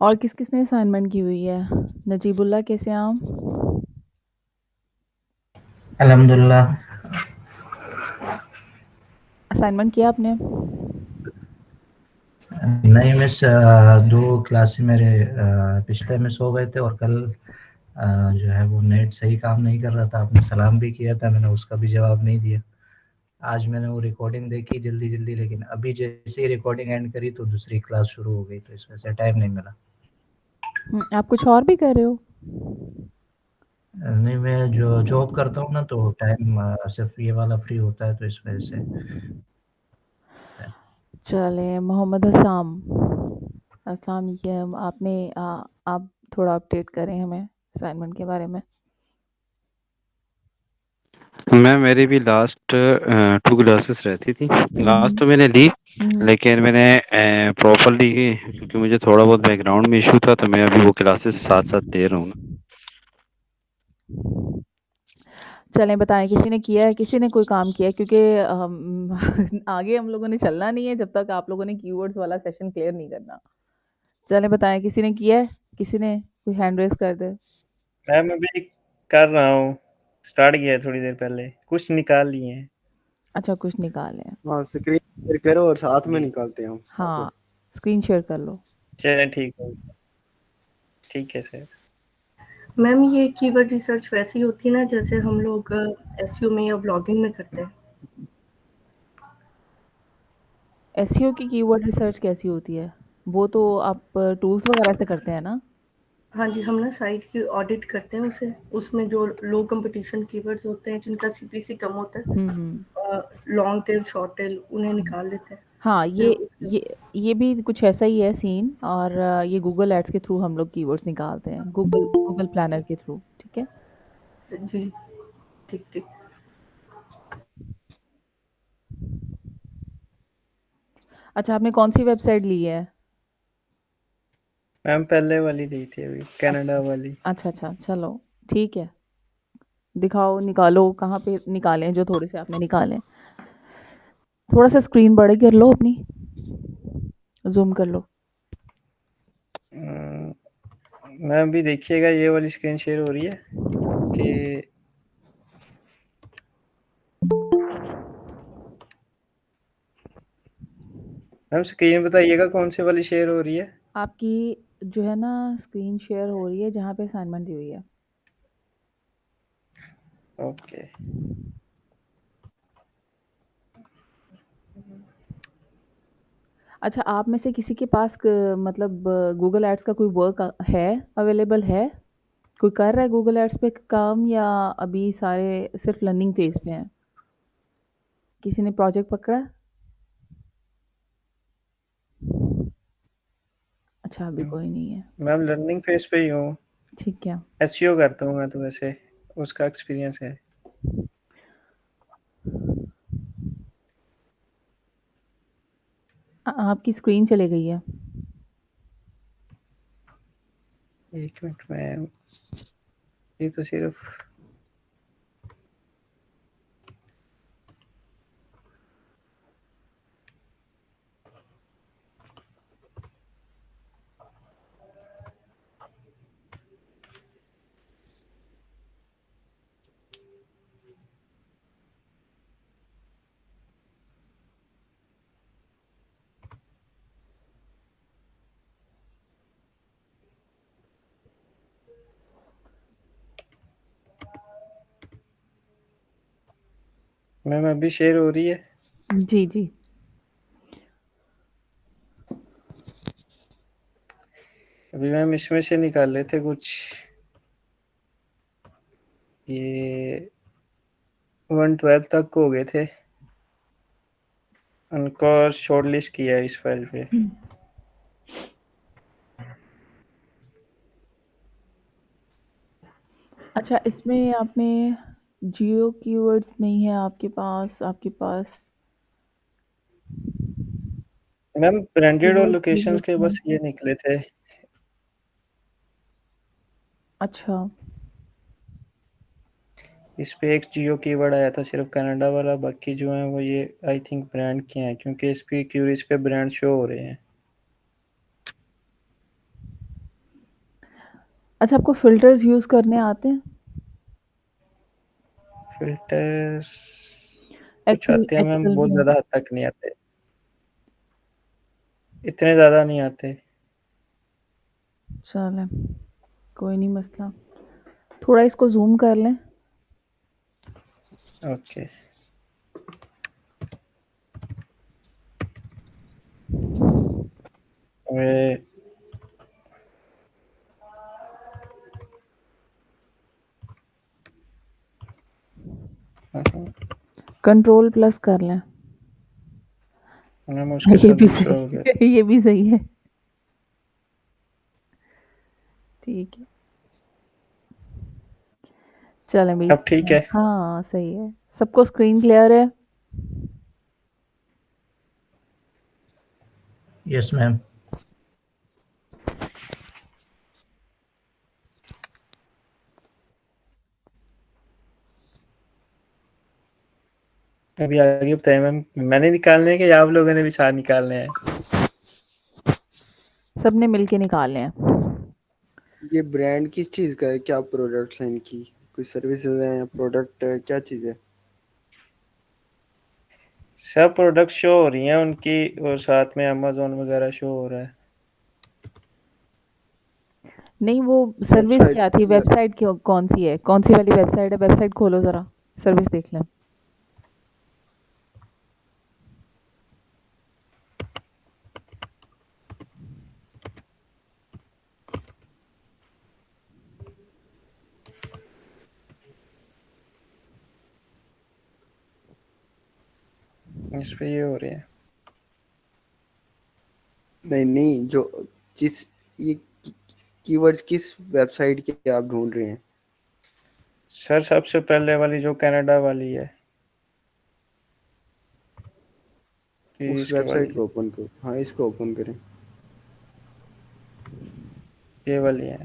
और किस-किसने असाइनमेंट की हुई है? नजीबुल्लाह कैसे हैं आप? अल्हम्दुलिल्लाह। असाइनमेंट किया आपने? नहीं मिस, दो क्लासेस मेरे पिछले मिस हो गए थे और कल जो है वो नेट सही काम नहीं कर रहा था। आपने सलाम भी किया था, मैंने उसका भी जवाब नहीं दिया। आज मैंने वो रिकॉर्डिंग देखी जल्दी-जल्दी, लेकिन अभी जैसे ही रिकॉर्डिंग एंड करी तो दूसरी क्लास शुरू हो गई, तो इस वजह से टाइम नहीं मिला। आप कुछ और भी कर रहे हो? नहीं, मैं जो जॉब करता हूँ ना तो टाइम सिर्फ़ ये वाला फ्री होता है, तो इस वजह से चलें, मोहम्मद हसाम। अस्सलाम वालेकुम। आप थोड़ा अपडेट करें हमें असाइनमेंट के बारे में। मैम मेरी भी लास्ट 2 क्लासेस रहती थी। हुँ, लास्ट हुँ। तो मैंने ली, हुँ, हुँ। लेकिन मैंने प्रॉपर्ली, क्योंकि मुझे थोड़ा बहुत बैकग्राउंड में इश्यू था, तो मैं अभी वो क्लासेस साथ-साथ दे रहा हूँ। चलें बताएँ, किसी ने किया है, किसी ने कोई काम किया है? क्योंकि आगे हम लोगों ने चलना नहीं है जब तक आप लोगों ने कीवर्ड्स वाला सेशन क्लियर नहीं करना। चलें बताएँ, किसी ने किया है? किसी ने कोई हैंड रेज़ कर दे। मैम अभी कर रहा हूँ, स्टार्ट किया है थोड़ी देर पहले, कुछ निकाल लिए हैं। अच्छा, कुछ निकाले हैं। हाँ, स्क्रीन शेयर करो और साथ में जी। निकालते हैं हम। हाँ, स्क्रीन शेयर कर लो। चलें ठीक है। ठीक है सर। मैम ये कीवर्ड रिसर्च वैसी होती है ना जैसे हम लोग एसईओ में या ब्लॉगिंग में करते हैं। एसईओ की कीवर्ड रिसर्च कैसी होती है? वो तो आप टूल्स वगैरह से करते हैं ना? हाँ जी, हम ना साइट की ऑडिट करते हैं उसे, उसमें जो लो कंपटीशन कीवर्ड्स होते हैं जिनका सीपीसी कम होता है, हुँ, हुँ। लॉन्ग टेल, शॉर्ट टेल उन्हें निकाल लेते हैं। हाँ, फिर ये उसके ये भी कुछ ऐसा ही है सीन, और ये गूगल एड्स के थ्रू हम लोग कीवर्ड्स निकालते हैं, गूगल प्लानर के थ्रू, ठीक है? जी, ठीक, ठीक। अच्छा, आपने कौन-सी वेबसाइट ली है? मैम पहले वाली ली थी अभी, कनाडा वाली। अच्छा, अच्छा, चलो ठीक है। दिखाओ, निकालो, कहाँ पे निकाले हैं जो थोड़े से आपने निकाले हैं? थोड़ा-सा स्क्रीन बड़ी कर लो अपनी, ज़ूम कर लो। मैम अभी देखिएगा, ये वाली स्क्रीन शेयर हो रही है कि मैम स्क्रीन बताइएगा कौन सी वाली शेयर हो रही है? आपकी जो है ना स्क्रीन शेयर हो रही है जहाँ पे असाइनमेंट दी हुई है। ओके। अच्छा, आप में से किसी के पास मतलब गूगल एड्स का कोई वर्क है, अवेलेबल है? कोई कर रहा है गूगल एड्स पे काम, या अभी सारे सिर्फ लर्निंग फेज पे हैं? किसी ने प्रोजेक्ट पकड़ा? अच्छा, अभी कोई नहीं है। मैम लर्निंग फेज पे ही हूँ। ठीक है। एसईओ करता हूँ मैं तो, वैसे उसका एक्सपीरियंस है। आपकी स्क्रीन चली गई है। एक मिनट मैम, ये तो सिर्फ मैम अभी शेयर हो रही है। जी, जी। अभी मैम इसमें से निकाल लेते थे कुछ, ये 112 तक हो गए थे, उनको शॉर्टलिस्ट किया है इस फाइल पे। अच्छा, इसमें आपने जियो कीवर्ड्स नहीं है आपके पास मैम ब्रांडेड और कीवर्ड लोकेशंस कीवर्ड्स के में। बस ये निकले थे। अच्छा। इस पे एक जियो कीवर्ड आया था सिर्फ कनाडा वाला, बाकी जो है वो ये आई थिंक ब्रांड के हैं, क्योंकि इस पे क्यूरीज पे ब्रांड शो हो रहे हैं। अच्छा, आपको फ़िल्टर्स यूज़ करने आते हैं? फ़िल्टर्स कुछ आते हैं मैम, एक्सेल बहुत में? ज़्यादा हद तक नहीं आते। इतने ज़्यादा नहीं आते। चलें, कोई नहीं मसला। थोड़ा इसको ज़ूम कर लें। ओके। वे कंट्रोल प्लस कर लें। मैम उसके ये साथ भी दूसरा हो गया। सही ये भी सही है। ठीक है। चलें भई। अब ठीक है? हाँ, सही है। सबको स्क्रीन क्लियर है? Yes ma'am. अभी आगे बताइए मैम, मैंने निकालने हैं कि आप लोगों ने भी साथ निकालने हैं? सबने मिलके निकालने हैं। ये ब्रांड किस चीज़ का है? क्या प्रोडक्ट्स हैं इनकी? कोई सर्विसेज हैं या प्रोडक्ट है? क्या चीज़ है? सब प्रोडक्ट शो हो रही हैं उनकी, और साथ में अमेज़न वगैरह शो हो रहा है। नहीं, वो सर्विस वेबसाइट क्या थी? वेबसाइट क्यों कौन-सी है? कौन-सी वाली वेबसाइट है? वेबसाइट खोलो ज़रा, सर्विस देख लें। इस पे ये हो रही है। नहीं, जो किस ये कीवर्ड्स किस वेबसाइट के आप ढूंढ रहे हैं? सर सबसे पहले वाली जो कनाडा वाली है, उस इसके वेबसाइट वाली, को ओपन करो। हाँ, इसको ओपन करें। ये वाली है।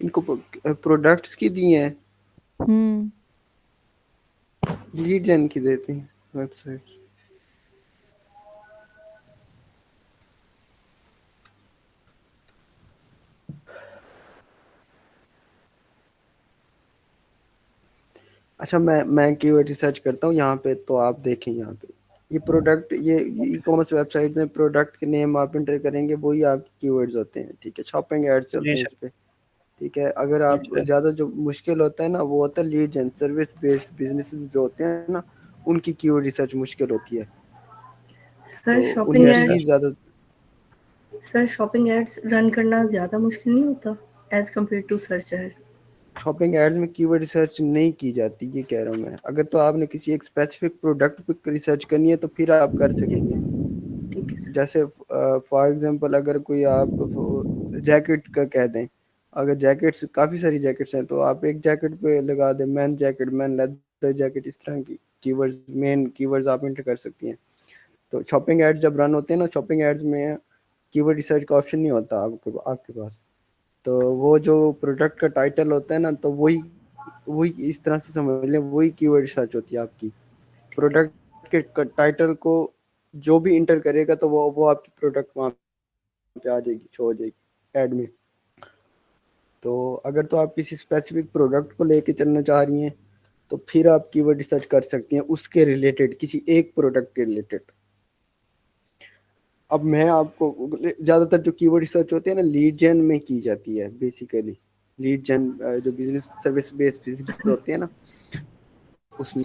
इनको प्रोडक्ट्स की दी हैं, हुँ। लीड जेन की देते हैं वेबसाइट। अच्छा, मैं कीवर्ड रिसर्च करता हूँ यहाँ पे, तो आप देखें यहाँ पे ये प्रोडक्ट, ये ई कॉमर्स वेबसाइट में प्रोडक्ट के नेम आप इंटर करेंगे, वही आपके कीवर्ड्स होते हैं। ठीक है, शॉपिंग एड्स जी चलते हैं सर। इस पे। ठीक है, अगर जी आप सर। ज़्यादा जो मुश्किल होता है ना, वो होता है लीड जेन, सर्विस बेस्ड बिजनेसेस जो होते हैं ना, उनकी कीवर्ड रिसर्च मुश्किल होती है, सर तो शॉपिंग उनकी यस एड सर। ज़्यादा। सर शॉपिंग एड्स रन करना ज़्यादा मुश्किल नहीं होता as compare to search ad? Shopping ads में कीवर्ड रिसर्च नहीं की जाती, ये कह रहा हूँ मैं। अगर तो आपने किसी एक स्पेसिफिक प्रोडक्ट पे रिसर्च करनी है तो फिर आप कर जी, सकेंगे। ठीक है सर। जैसे फॉर एग्जांपल अगर कोई आप जैकेट का कह दें, अगर जैकेट्स काफ़ी सारी जैकेट्स हैं तो आप एक जैकेट पे लगा दें man jacket, man leather jacket, इस तरह की कीवर्ड्स, मेन कीवर्ड्स आप इंटर कर सकती हैं। तो शॉपिंग एड्स जब रन होते हैं ना, शॉपिंग एड्स में कीवर्ड रिसर्च का ऑप्शन नहीं होता आपके आपके पास। तो वो जो प्रोडक्ट का टाइटल होता है ना, तो वही वही इस तरह से समझ लें, वही कीवर्ड रिसर्च होती है आपकी। प्रोडक्ट के टाइटल को जो भी इंटर करेगा तो वो आपकी प्रोडक्ट वहाँ पे आ जाएगी, शो हो जाएगी ऐड में। तो अगर तो आप किसी स्पेसिफिक प्रोडक्ट को लेके चलना चाह रही हैं तो फिर आप कीवर्ड रिसर्च कर सकती हैं उसके रिलेटेड, किसी एक प्रोडक्ट के रिलेटेड। अब मैं आपको, ज़्यादातर जो कीवर्ड रिसर्च होती है ना, लीड जेन में की जाती है बेसिकली। लीड जेन जो बिजनेस सर्विस बेस्ड बिजनेस होते हैं ना, उसमें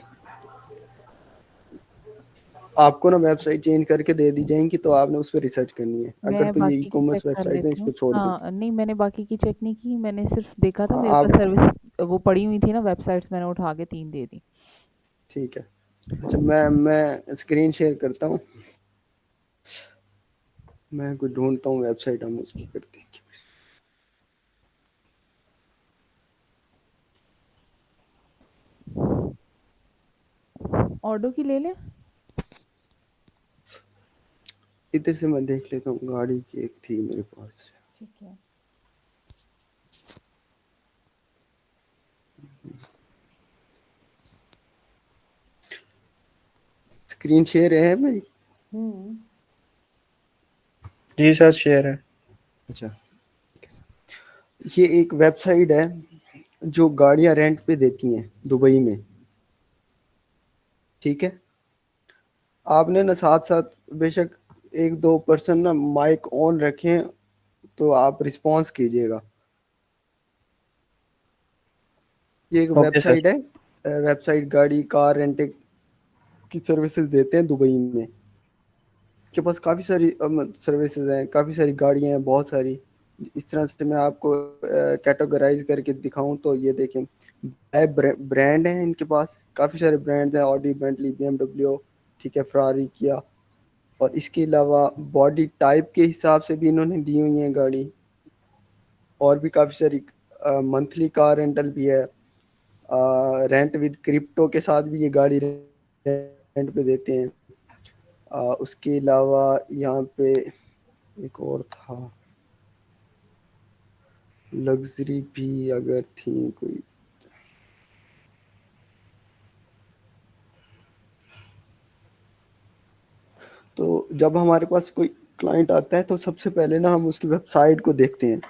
आपको ना वेबसाइट चेंज करके दे दी जाएंगी, तो आपने उस पर रिसर्च करनी है। अगर मैं तो ये ई बाकी की चेक कॉमर्स कर वेबसाइट है, लेती इसको हूँ। छोड़ दें। हाँ, नहीं मैंने बाकी की चेक नहीं की, मैंने सिर्फ़ देखा था हाँ मेरे पास आप, सर्विस वो पड़ी हुई थी ना वेबसाइट्स, मैंने उठा के 3 दे दी। ठीक है। अच्छा, मैं स्क्रीन शेयर करता हूँ, मैं कुछ ढूंढता हूँ वेबसाइट, हम उसकी करते हैं। ऑडो की ले लें? इधर से मैं देख लेता हूँ, गाड़ी की एक थी मेरे पास। ठीक है। स्क्रीन शेयर है मेरी? जी सर शेयर है। अच्छा, ये एक वेबसाइट है जो गाड़ियां रेंट पे देती हैं दुबई में, ठीक है। आपने ना साथ साथ बेशक 1-2% ना माइक ऑन रखें तो आप रिस्पॉन्स कीजिएगा। ये एक ओके सर। वेबसाइट है, वेबसाइट गाड़ी कार रेंट की सर्विसेज देते हैं दुबई में। के पास काफ़ी सारी सर्विसेज हैं, काफ़ी सारी गाड़ियां हैं, बहुत सारी। इस तरह से मैं आपको कैटेगराइज करके दिखाऊं तो ये देखें, ब्रांड हैं इनके पास, काफ़ी सारे ब्रांड्स हैं, ऑडी, बेंटली, BMW, ठीक है, फरारी, किया। और इसके अलावा बॉडी टाइप के हिसाब से भी इन्होंने दी हुई है गाड़ी। और भी काफ़ी सारी मंथली कार रेंटल भी है, रेंट विद क्रिप्टो के साथ भी ये गाड़ी रेंट पे देते हैं। उसके अलावा यहाँ पे एक और था, लग्जरी भी अगर थी कोई, तो जब हमारे पास कोई क्लाइंट आता है तो सबसे पहले ना हम उसकी वेबसाइट को देखते हैं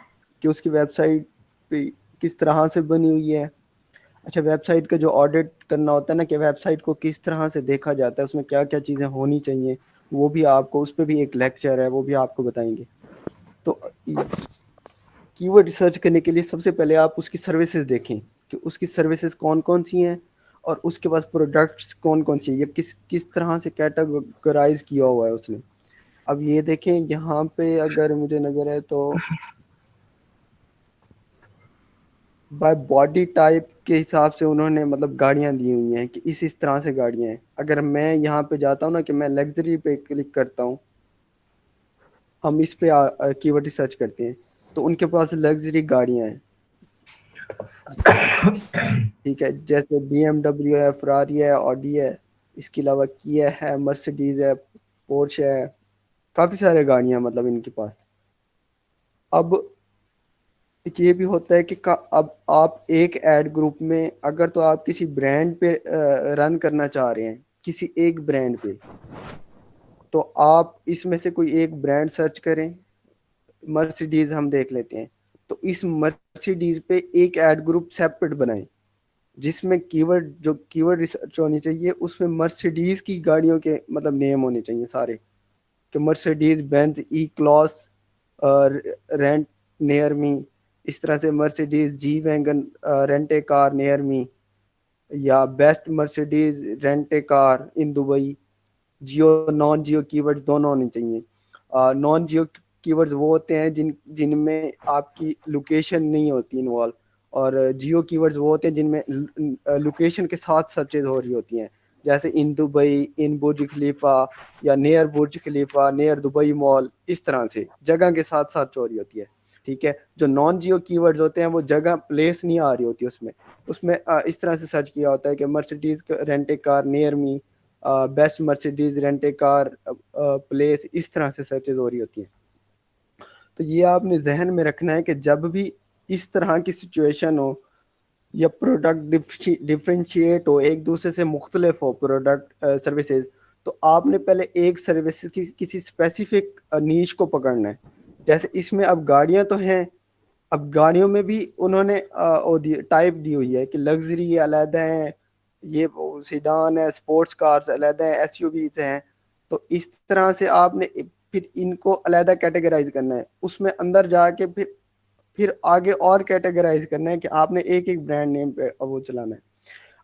कि उसकी वेबसाइट पे किस तरह से बनी हुई है। अच्छा, वेबसाइट का जो ऑडिट करना होता है ना, कि वेबसाइट को किस तरह से देखा जाता है, उसमें क्या क्या चीज़ें होनी चाहिए, वो भी आपको, उस पर भी एक लेक्चर है, वो भी आपको बताएंगे। तो कीवर्ड रिसर्च करने के लिए सबसे पहले आप उसकी सर्विसेज देखें कि उसकी सर्विसेज कौन कौन सी हैं और उसके पास प्रोडक्ट्स कौन कौन सी है, या किस किस तरह से कैटेगराइज किया हुआ है उसने। अब ये देखें, यहाँ पे अगर मुझे नज़र है तो बाय बॉडी टाइप के हिसाब से उन्होंने मतलब गाड़ियाँ दी हुई हैं कि इस तरह से गाड़ियाँ हैं। अगर मैं यहाँ पे जाता हूँ ना कि मैं लग्जरी पे क्लिक करता हूँ, हम इस पे कीवर्ड रिसर्च करते हैं, तो उनके पास लग्जरी गाड़ियाँ हैं, ठीक है। जैसे BMW है, फरारी है, ऑडी है, इसके अलावा किया है, मर्सिडीज है, पोर्श है, काफ़ी सारे गाड़ियाँ मतलब इनके पास। अब ये भी होता है कि अब आप एक एड ग्रुप में अगर तो आप किसी ब्रांड पे रन करना चाह रहे हैं, किसी एक ब्रांड पे, तो आप इसमें से कोई एक ब्रांड सर्च करें। मर्सिडीज हम देख लेते हैं, तो इस मर्सिडीज पे एक एड ग्रुप सेपरेट बनाएं जिसमें कीवर्ड, जो कीवर्ड रिसर्च होनी चाहिए उसमें मर्सिडीज की गाड़ियों के मतलब नेम होने चाहिए सारे, कि Mercedes Benz E class rent near me, इस तरह से Mercedes G wagon rent a car near me, या best Mercedes rent a car in Dubai. Geo non geo keywords दोनों होने चाहिए। नॉन जियो कीवर्ड्स वो होते हैं जिनमें आपकी लोकेशन नहीं होती इन्वॉल्व, और जियो कीवर्ड्स वो होते हैं जिनमें लोकेशन के साथ सर्चेज हो रही होती हैं, जैसे इन दुबई, इन बुर्ज खलीफा, या नियर बुर्ज खलीफा, नियर दुबई मॉल, इस तरह से जगह के साथ सर्च हो रही होती है, ठीक है। जो नॉन जियो कीवर्ड्स होते हैं वो जगह प्लेस नहीं आ रही होती उसमें, इस तरह से सर्च किया होता है कि Mercedes rent a car near me, best Mercedes rent a car place, इस तरह से सर्चेज हो रही होती हैं। तो ये आपने जहन में रखना है कि जब भी इस तरह की सिचुएशन हो या प्रोडक्ट डिफ्रेंशिएट हो, एक दूसरे से मुख्तलिफ हो प्रोडक्ट सर्विसेज, तो आपने पहले एक सर्विस की किसी स्पेसिफिक नीश को पकड़ना है। जैसे इसमें अब गाड़ियां तो हैं, अब गाड़ियों में भी उन्होंने टाइप दी हुई है कि लग्जरी अलग है, ये सीडान है, स्पोर्ट्स कार्स अलग है, एसयूवीज हैं। तो इस तरह से आपने फिर इनको अलग कैटेगराइज करना है, उसमें अंदर जाके फिर आगे और कैटेगराइज करना है कि आपने एक एक ब्रांड नेम पे वो चलाना है।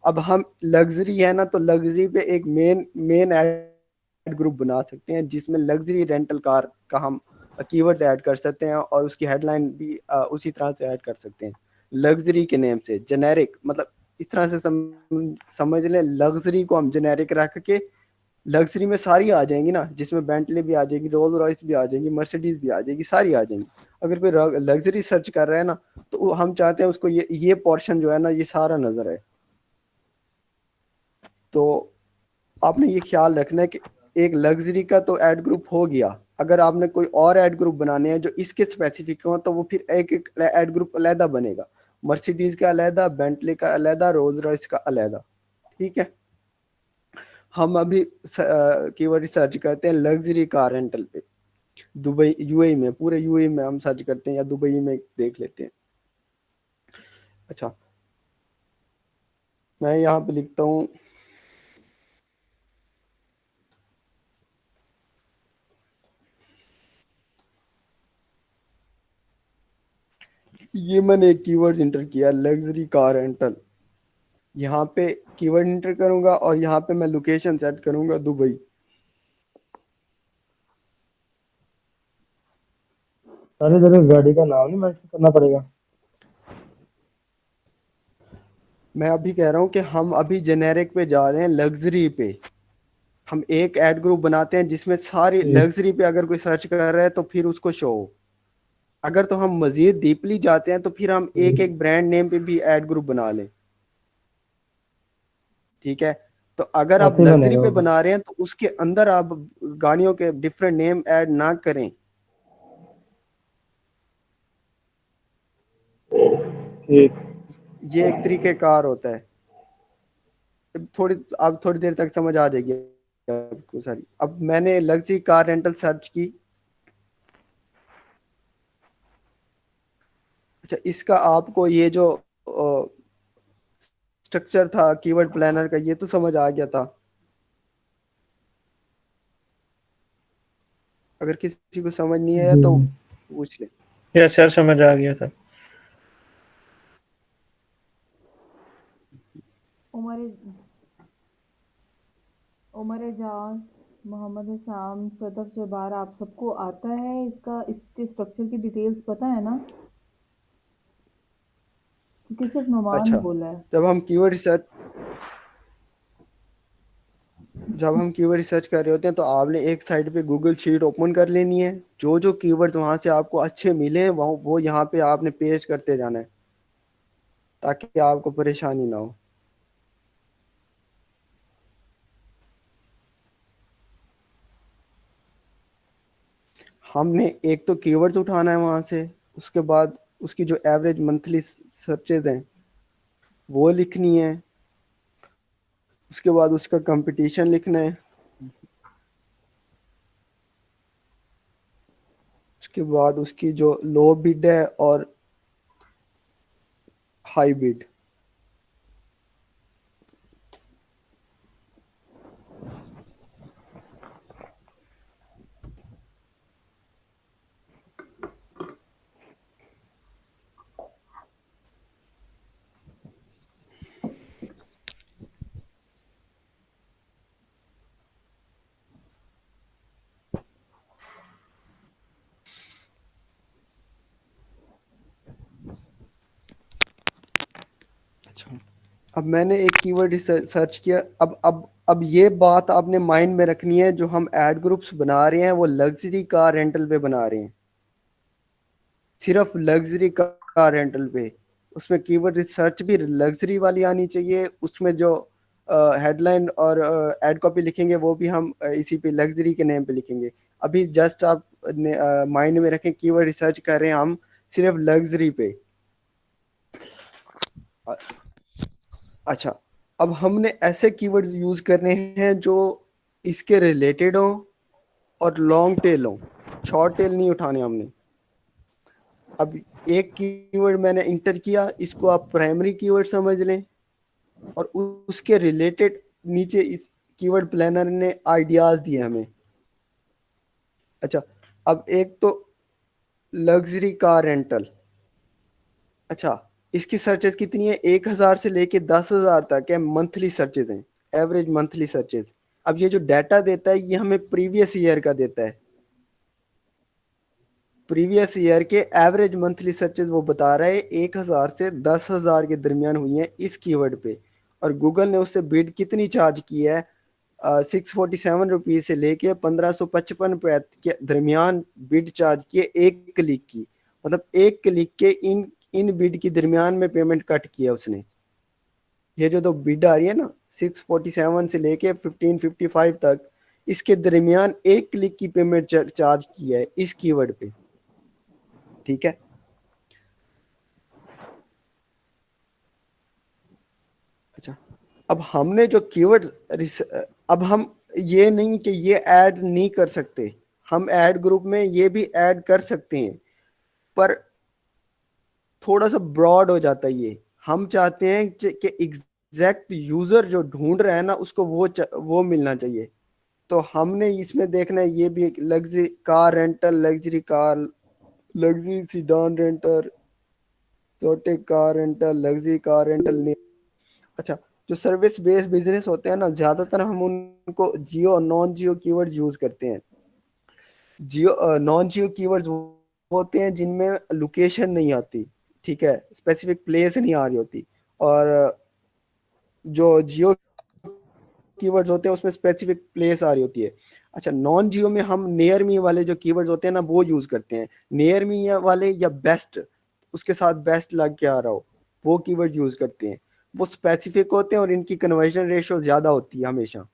अब हम लग्जरी है ना, तो लग्जरी पे एक मेन ऐड ग्रुप बना सकते हैं जिसमें लग्जरी रेंटल कार का हम कीवर्ड्स ऐड कर सकते हैं और उसकी हेडलाइन भी उसी तरह से ऐड कर सकते हैं लग्जरी के नेम से। जेनेरिक मतलब इस तरह से समझ लें, लग्जरी को हम जेनेरिक रख के, लग्जरी में सारी आ जाएंगी ना, जिसमें बेंटली भी आ जाएगी, रोल्स रॉयस भी आ जाएगी, मर्सिडीज भी आ जाएगी, सारी आ जाएंगी। अगर कोई लग्जरी सर्च कर रहा है ना, तो हम चाहते हैं उसको ये पोर्शन जो है ना, ये सारा नजर है। तो आपने ये ख्याल रखना है कि एक लग्जरी का तो ऐड ग्रुप हो गया, अगर आपने कोई और ऐड ग्रुप बनाने हैं जो इसके स्पेसिफिक हो, तो वो फिर एक एक ऐड ग्रुप अलहदा बनेगा, मर्सिडीज का अलहदा, बेंटली का अलहदा, रोल्स रॉयस का अलहदा, ठीक है। हम अभी कीवर्ड सर्च करते हैं लग्जरी कार रेंटल पे, दुबई यूएई में, पूरे यूएई में हम सर्च करते हैं या दुबई में देख लेते हैं। अच्छा, मैं यहाँ पे लिखता हूँ ये, मैंने एक कीवर्ड इंटर किया लग्जरी कार रेंटल, यहाँ पे कीवर्ड इंटर करूंगा और यहाँ पे मैं लोकेशन सेट करूंगा दुबई। सारे इधर गाड़ी का नाम नहीं मेंशन करना पड़ेगा। मैं अभी कह रहा हूँ कि हम अभी जेनेरिक पे जा रहे हैं, लग्जरी पे। हम एक ऐड ग्रुप बनाते हैं जिसमें सारी लग्जरी पे अगर कोई सर्च कर रहा है तो फिर उसको शो। अगर तो हम मजीद डीपली जाते हैं तो फिर हम एक एक ब्रांड नेम पे भी ऐड ग्रुप बना लें। ठीक है, तो अगर आप ऐसे ही लग्जरी बनेगा पे वो। बना रहे हैं तो उसके अंदर आप गाड़ियों के डिफरेंट नेम ऐड ना करें। ठीक। ये एक तरीक़ेकार होता है। आप थोड़ी देर तक समझ आ जाएगी आपको सारी। अब मैंने लग्जरी कार रेंटल सर्च की। अच्छा, इसका आपको ये जो स्ट्रक्चर था कीवर्ड प्लानर का, ये तो समझ आ गया था। अगर किसी को समझ नहीं आया तो पूछ ले। यस सर, समझ आ गया था। उमर एजाज, मोहम्मद हसाम, सदफ जबार, आप सबको आता है इसके स्ट्रक्चर की डिटेल्स पता है ना? क्योंकि सिर्फ नुमान अच्छा, बोला है। जब हम कीवर्ड रिसर्च कर रहे होते हैं तो आपने एक साइड पे गूगल शीट ओपन कर लेनी है। जो जो कीवर्ड्स वहां से आपको अच्छे मिले वो यहाँ पे आपने पेस्ट करते जाना है ताकि आपको परेशानी ना हो। हमने एक तो कीवर्ड्स उठाना है वहां से, उसके बाद उसकी जो एवरेज मंथली सर्चेज हैं वो लिखनी है, उसके बाद उसका कंपटीशन लिखना है, उसके बाद उसकी जो लो बिड है और हाई बिड। अच्छा, अब मैंने एक कीवर्ड सर्च किया। अब ये बात आपने माइंड में रखनी है, जो हम एड ग्रुप्स बना रहे हैं वो लग्जरी कार रेंटल पे बना रहे हैं, सिर्फ लग्जरी कार रेंटल पे। उसमें कीवर्ड रिसर्च भी लग्जरी वाली आनी चाहिए। उसमें जो हेडलाइन और एड कॉपी लिखेंगे वो भी हम इसी पे लग्जरी के नेम पे लिखेंगे। अभी जस्ट आप माइंड में रखें, कीवर्ड रिसर्च कर रहे हैं हम सिर्फ लग्जरी पे। अच्छा, अब हमने ऐसे कीवर्ड्स यूज करने हैं जो इसके रिलेटेड हो और लॉन्ग टेल हो, शॉर्ट टेल नहीं उठाने हमने। अब एक कीवर्ड मैंने इंटर किया, इसको आप प्राइमरी कीवर्ड समझ लें और उसके रिलेटेड नीचे इस कीवर्ड प्लानर ने आइडियाज दिए हमें। अच्छा, अब एक तो लग्जरी कार रेंटल। अच्छा, इसकी सर्चेज कितनी है? 1000 से लेके 10,000 तक है मंथली सर्चेज हैं, एवरेज मंथली सर्चेज। अब ये जो डाटा देता है ये हमें प्रीवियस ईयर का देता है। प्रीवियस ईयर के एवरेज मंथली सर्चेज वो बता रहा है 1000 से 10,000 के दरमियान हुई है इस कीवर्ड पे। और गूगल ने उससे बिड कितनी चार्ज की है? 647 रुपीज से लेके 1555 के दरमियान बिड चार्ज की है एक क्लिक की। मतलब एक क्लिक के इन इन बिड की दरमियान में पेमेंट कट किया उसने। ये जो दो बिड आ रही है ना 647 से लेके 1555 तक, इसके दरमियान एक क्लिक की पेमेंट चार्ज की है इस कीवर्ड पे। ठीक है, अच्छा, अब हमने जो कीवर्ड अब हम ये नहीं कि ये ऐड नहीं कर सकते, हम ऐड ग्रुप में ये भी ऐड कर सकते हैं, पर थोड़ा सा ब्रॉड हो जाता है ये। हम चाहते हैं कि एग्जैक्ट यूजर जो ढूंढ रहा है ना उसको वो मिलना चाहिए। तो हमने इसमें देखना है ये भी luxury car rental, luxury car, luxury sedan rental, छोटे car rental, luxury car rental. अच्छा, जो सर्विस बेस्ड बिजनेस होते हैं ना, ज्यादातर हम उनको जियो और नॉन जियो कीवर्ड यूज करते हैं। जियो नॉन जियो कीवर्ड्स होते हैं जिनमें लोकेशन नहीं आती, ठीक है, स्पेसिफिक प्लेस नहीं आ रही होती। और जो जियो कीवर्ड्स होते हैं उसमें स्पेसिफिक प्लेस आ रही होती है। अच्छा, नॉन जियो में हम नियर मी वाले जो कीवर्ड्स होते हैं ना वो यूज करते हैं। नियर मी वाले या बेस्ट, उसके साथ बेस्ट लग के आ रहा हो, वो कीवर्ड यूज करते हैं। वो स्पेसिफिक होते हैं और इनकी कन्वर्जन रेशियो ज्यादा होती है हमेशा।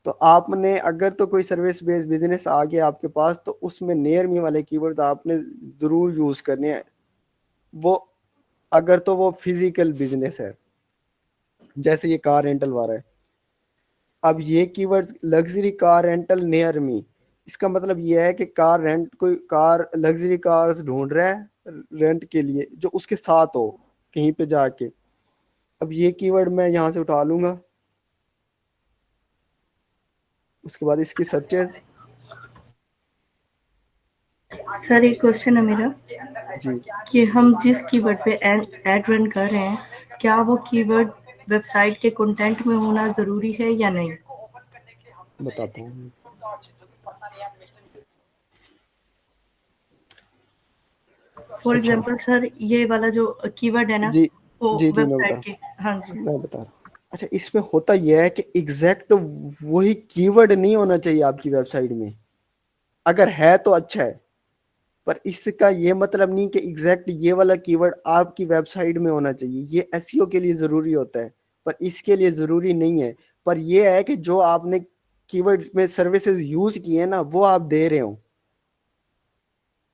तो आपने अगर तो कोई सर्विस बेस्ड बिजनेस आ गया आपके पास, तो उसमें नियर मी वाले कीवर्ड आपने जरूर यूज करने हैं। वो अगर तो वो फिजिकल बिजनेस है, जैसे ये कार रेंटल वाला है। अब ये keyword luxury car rental near मी, इसका मतलब ये है कि कार रेंट, कोई कार लग्जरी कार्स ढूंढ रहा है रेंट के लिए जो उसके साथ हो कहीं पे जाके। अब ये कीवर्ड मैं यहाँ से उठा लूंगा, उसके बाद इसकी सर्चेस। सर एक क्वेश्चन है मेरा जी, कि हम जिस कीवर्ड पे ऐड रन कर रहे हैं, क्या वो कीवर्ड वेबसाइट के कंटेंट में होना जरूरी है या नहीं? बताता हूँ। फॉर अच्छा, एग्जांपल सर, ये वाला जो कीवर्ड है ना, जी वो जी जी, मैं वेबसाइट बता के, हाँ जी, मैं बता रहा हूँ। अच्छा, इसमें होता यह है कि एग्जैक्ट वही कीवर्ड नहीं होना चाहिए आपकी वेबसाइट में। अगर है तो अच्छा है, पर इसका ये मतलब नहीं कि एग्जैक्ट ये वाला कीवर्ड आपकी वेबसाइट में होना चाहिए। ये एसईओ के लिए जरूरी होता है, पर इसके लिए जरूरी नहीं है। पर यह है कि जो आपने कीवर्ड में सर्विसेज यूज किए हैं ना वो आप दे रहे हो।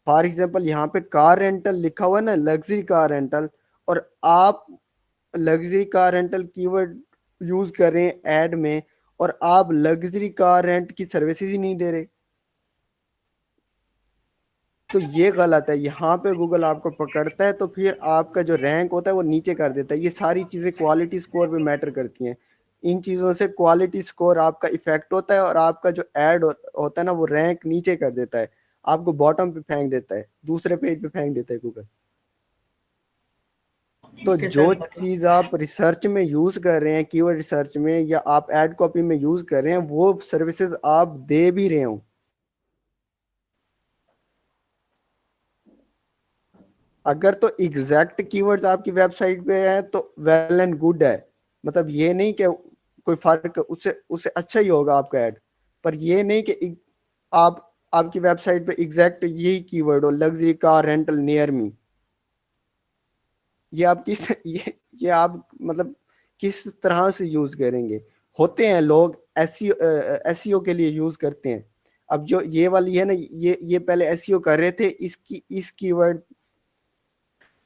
फॉर एग्जाम्पल यहाँ पे कार रेंटल लिखा हुआ है ना, लग्जरी कार रेंटल, और आप luxury car rental keyword use कर रहे हैं ऐड में, और आप लग्जरी कार रेंट की सर्विसेज ही नहीं दे रहे, तो ये गलत है। यहाँ पे गूगल आपको पकड़ता है तो फिर आपका जो रैंक होता है वो नीचे कर देता है। ये सारी चीजें क्वालिटी स्कोर पे मैटर करती हैं। इन चीजों से क्वालिटी स्कोर आपका इफेक्ट होता है, और आपका जो ऐड होता है ना वो रैंक नीचे कर देता है, आपको बॉटम पे फेंक देता है, दूसरे पेज पे फेंक देता है गूगल। तो ओके जो सर। चीज आप रिसर्च में यूज कर रहे हैं, कीवर्ड रिसर्च में या आप एड कॉपी में यूज कर रहे हैं, वो सर्विसेज आप दे भी रहे हो। अगर तो एग्जैक्ट कीवर्ड्स आपकी वेबसाइट पे है तो वेल एंड गुड है, मतलब ये नहीं कि कोई फर्क, उससे उससे अच्छा ही होगा आपका ऐड। पर ये नहीं कि आप आपकी वेबसाइट पे एग्जैक्ट यही कीवर्ड हो, लग्जरी कार रेंटल नियर मी। ये आप किस ये आप मतलब किस तरह से यूज करेंगे? होते हैं लोग एसईओ के लिए यूज करते हैं। अब जो ये वाली है ना, ये पहले एसईओ कर रहे थे, इस कीवर्ड,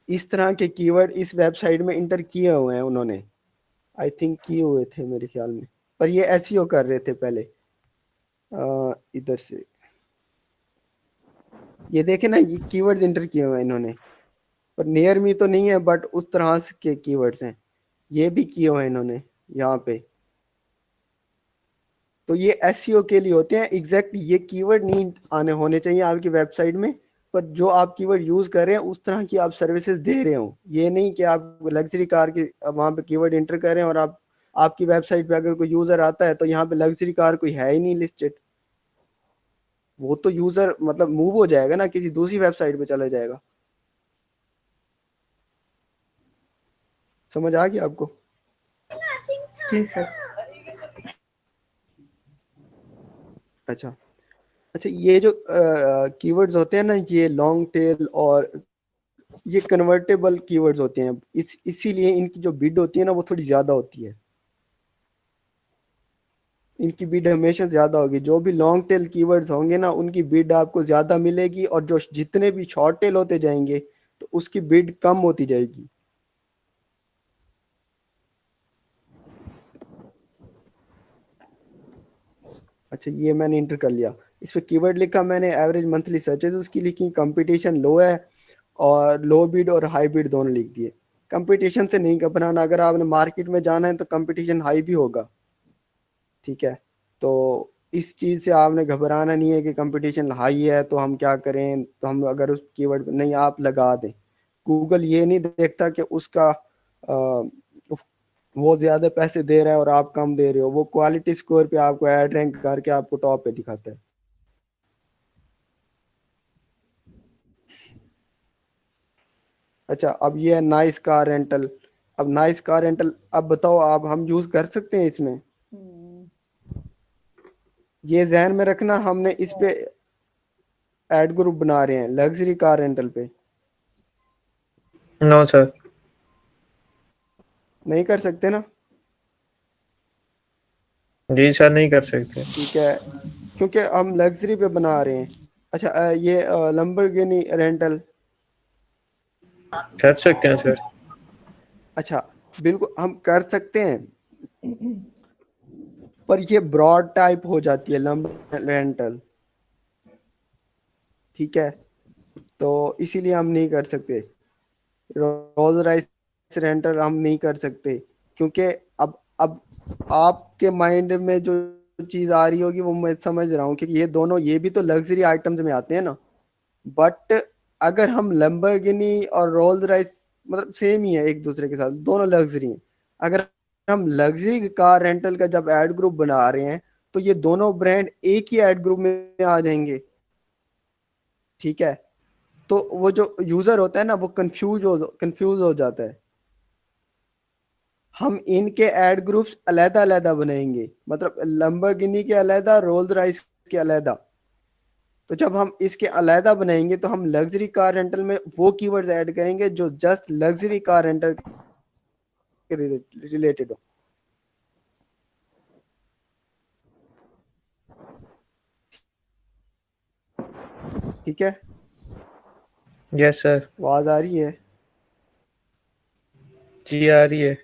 इस तरह के कीवर्ड इस वेबसाइट में इंटर किए हुए हैं उन्होंने, आई थिंक किए हुए थे मेरे ख्याल में। पर ये एसईओ कर रहे थे पहले। इधर से ये देखे ना, ये कीवर्ड्स इंटर किए हुए हैं इन्होंने, पर नियर मी तो नहीं है, बट उस तरह से के कीवर्ड्स हैं, ये भी किए हुए हैं इन्होंने यहाँ पे। तो ये एसईओ के लिए होते हैं। एग्जैक्ट ये कीवर्ड नहीं आने होने चाहिए आपकी वेबसाइट में, पर जो आप कीवर्ड यूज कर रहे हैं उस तरह की आप सर्विसेज दे रहे हो। ये नहीं कि आप लग्जरी कार की वहां पे कीवर्ड इंटर कर रहे हैं और आप आपकी वेबसाइट पे अगर कोई यूजर आता है तो यहाँ पे लग्जरी कार कोई है ही नहीं लिस्टेड, वो तो यूजर मतलब मूव हो जाएगा ना, किसी दूसरी वेबसाइट पे चला जाएगा। समझ आ गया आपको? जी सर। अच्छा अच्छा, ये जो कीवर्ड्स होते हैं ना, ये लॉन्ग टेल और ये कन्वर्टेबल कीवर्ड्स होते हैं, इसीलिए इनकी जो बिड होती है ना वो थोड़ी ज्यादा होती है। इनकी बिड हमेशा ज्यादा होगी। जो भी लॉन्ग टेल कीवर्ड्स होंगे ना उनकी बिड आपको ज्यादा मिलेगी, और जो जितने भी शॉर्ट टेल होते जाएंगे तो उसकी बिड कम होती जाएगी। अच्छा, ये मैंने इंटर कर लिया। इस पे कीवर्ड लिखा मैंने, एवरेज मंथली सर्चेज उसकी लिखी, कंपटीशन लो है और लो बिड और हाई बिड दोनों लिख दिए। कंपटीशन से नहीं घबराना, अगर आपने मार्केट में जाना है तो कंपटीशन हाई भी होगा, ठीक है। तो इस चीज़ से आपने घबराना नहीं है कि कंपटीशन हाई है तो हम क्या करें, तो हम अगर उस कीवर्ड नहीं आप लगा दें। गूगल ये नहीं देखता कि उसका वो ज़्यादा पैसे दे रहा है और आप कम दे रहे हो, वो क्वालिटी स्कोर पे आपको ऐड रैंक करके आपको टॉप पे दिखाता है। अच्छा, अब ये है नाइस कार रेंटल। अब नाइस कार रेंटल, अब बताओ आप, हम यूज़ कर सकते हैं इसमें? ये जहन में रखना, हमने इस पे एड ग्रुप बना रहे हैं लग्जरी कार रेंटल पे। No sir. नहीं कर सकते ना? जी सर, नहीं कर सकते। ठीक है, क्योंकि हम लग्जरी पे बना रहे हैं। अच्छा, ये लंबरगिनी रेंटल। कर सकते हैं सर। अच्छा, बिल्कुल हम कर सकते हैं, पर ये ब्रॉड टाइप हो जाती है लंबर रेंटल, ठीक है। तो इसीलिए हम नहीं कर सकते। रोल्स रॉयस रेंटल हम नहीं कर सकते, क्योंकि अब आपके माइंड में जो चीज़ आ रही होगी वो मैं समझ रहा हूँ कि ये दोनों, ये भी तो लग्जरी आइटम्स में आते हैं ना। बट अगर हम लैम्बोर्गिनी और रोल्स रॉयस, मतलब सेम ही है एक दूसरे के साथ, दोनों लग्जरी हैं। अगर हम लग्जरी कार रेंटल का जब एड ग्रुप बना रहे हैं तो ये दोनों ब्रांड एक ही एड ग्रुप में आ जाएंगे, ठीक है। तो वो जो यूजर होता है ना, वो कंफ्यूज हो जाता है। हम इनके एड ग्रुप्स अलग अलग बनाएंगे, मतलब लंबरगिनी के अलग, रोल्स रॉयस के अलग। तो जब हम इसके अलहदा बनाएंगे तो हम लग्जरी कार रेंटल में वो कीवर्ड्स ऐड करेंगे जो जस्ट लग्जरी कार रेंटल के रिलेटेड हो, ठीक है। Yes sir. आवाज आ रही है? जी आ रही है।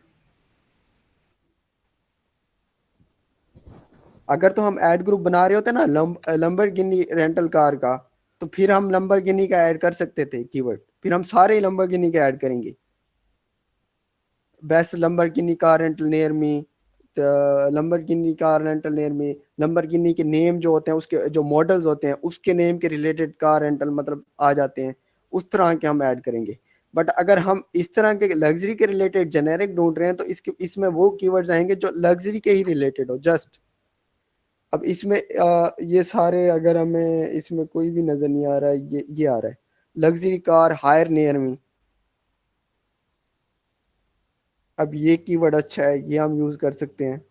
अगर तो हम ऐड ग्रुप बना रहे होते ना लंबरगिनी रेंटल कार का, तो फिर हम लंबरगिनी का ऐड कर सकते थे कीवर्ड, फिर हम सारे लंबरगिनी का ऐड करेंगे। Best Lamborghini car rental near मी, लंबरगिनी कार रेंटल नियर मी, लंबरगिनी के नेम जो होते हैं, उसके जो मॉडल्स होते हैं उसके नेम के रिलेटेड कार रेंटल मतलब आ जाते हैं, उस तरह के हम ऐड करेंगे। बट अगर हम इस तरह के लग्जरी के रिलेटेड जेनेरिक ढूंढ रहे हैं तो इसके इसमें वो कीवर्ड्स आएंगे जो लग्जरी के ही रिलेटेड हो जस्ट। अब इसमें ये सारे, अगर हमें इसमें कोई भी नजर नहीं आ रहा है, ये आ रहा है luxury car hire near me. अब ये कीवर्ड अच्छा है, ये हम यूज कर सकते हैं।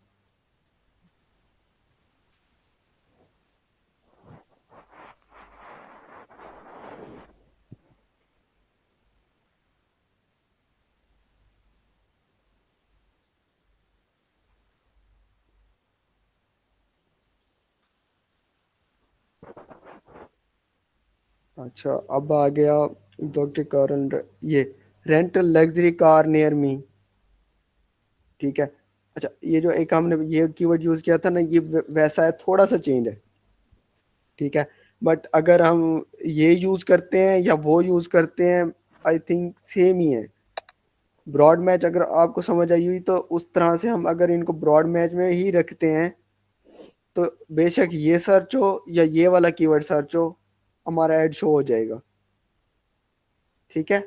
अच्छा, अब आ गया डॉक्टर कार, ये रेंटल लग्जरी कार नियर मी, ठीक है। अच्छा, ये जो एक हमने ये कीवर्ड यूज किया था ना, ये वैसा है, थोड़ा सा चेंज है, ठीक है। बट अगर हम ये यूज करते हैं या वो यूज करते हैं, आई थिंक सेम ही है। ब्रॉड मैच अगर आपको समझ आई हुई तो उस तरह से हम अगर इनको ब्रॉड मैच में ही रखते हैं तो बेशक ये सर्च हो या ये वाला कीवर्ड सर्च हो, हमारा ऐड शो हो जाएगा, ठीक है।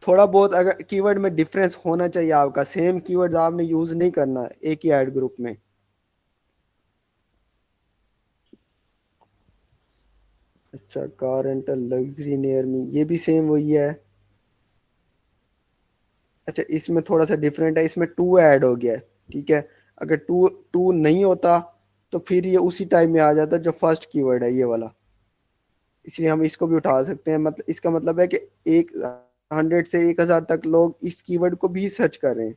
थोड़ा बहुत अगर कीवर्ड में डिफरेंस होना चाहिए, आपका सेम कीवर्ड आपने यूज नहीं करना है एक ही ऐड ग्रुप में। अच्छा, car rental luxury near me, ये भी सेम वही है। अच्छा, इसमें थोड़ा सा डिफरेंट है, इसमें टू ऐड हो गया है, ठीक है। अगर टू टू नहीं होता तो फिर ये उसी टाइम में आ जाता जो फर्स्ट कीवर्ड है ये वाला, इसलिए हम इसको भी उठा सकते हैं। मतलब इसका मतलब है कि 100 से 1000 तक लोग इस कीवर्ड को भी सर्च कर रहे हैं।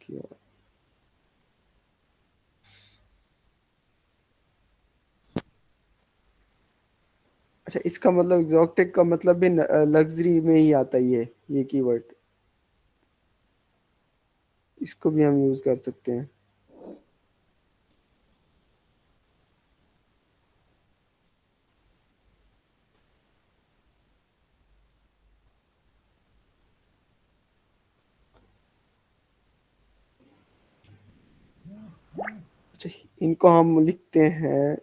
क्या अच्छा, इसका मतलब एग्जॉटिक का मतलब भी लग्जरी में ही आता ही है ये कीवर्ड, इसको भी हम यूज कर सकते हैं। अच्छा, इनको हम लिखते हैं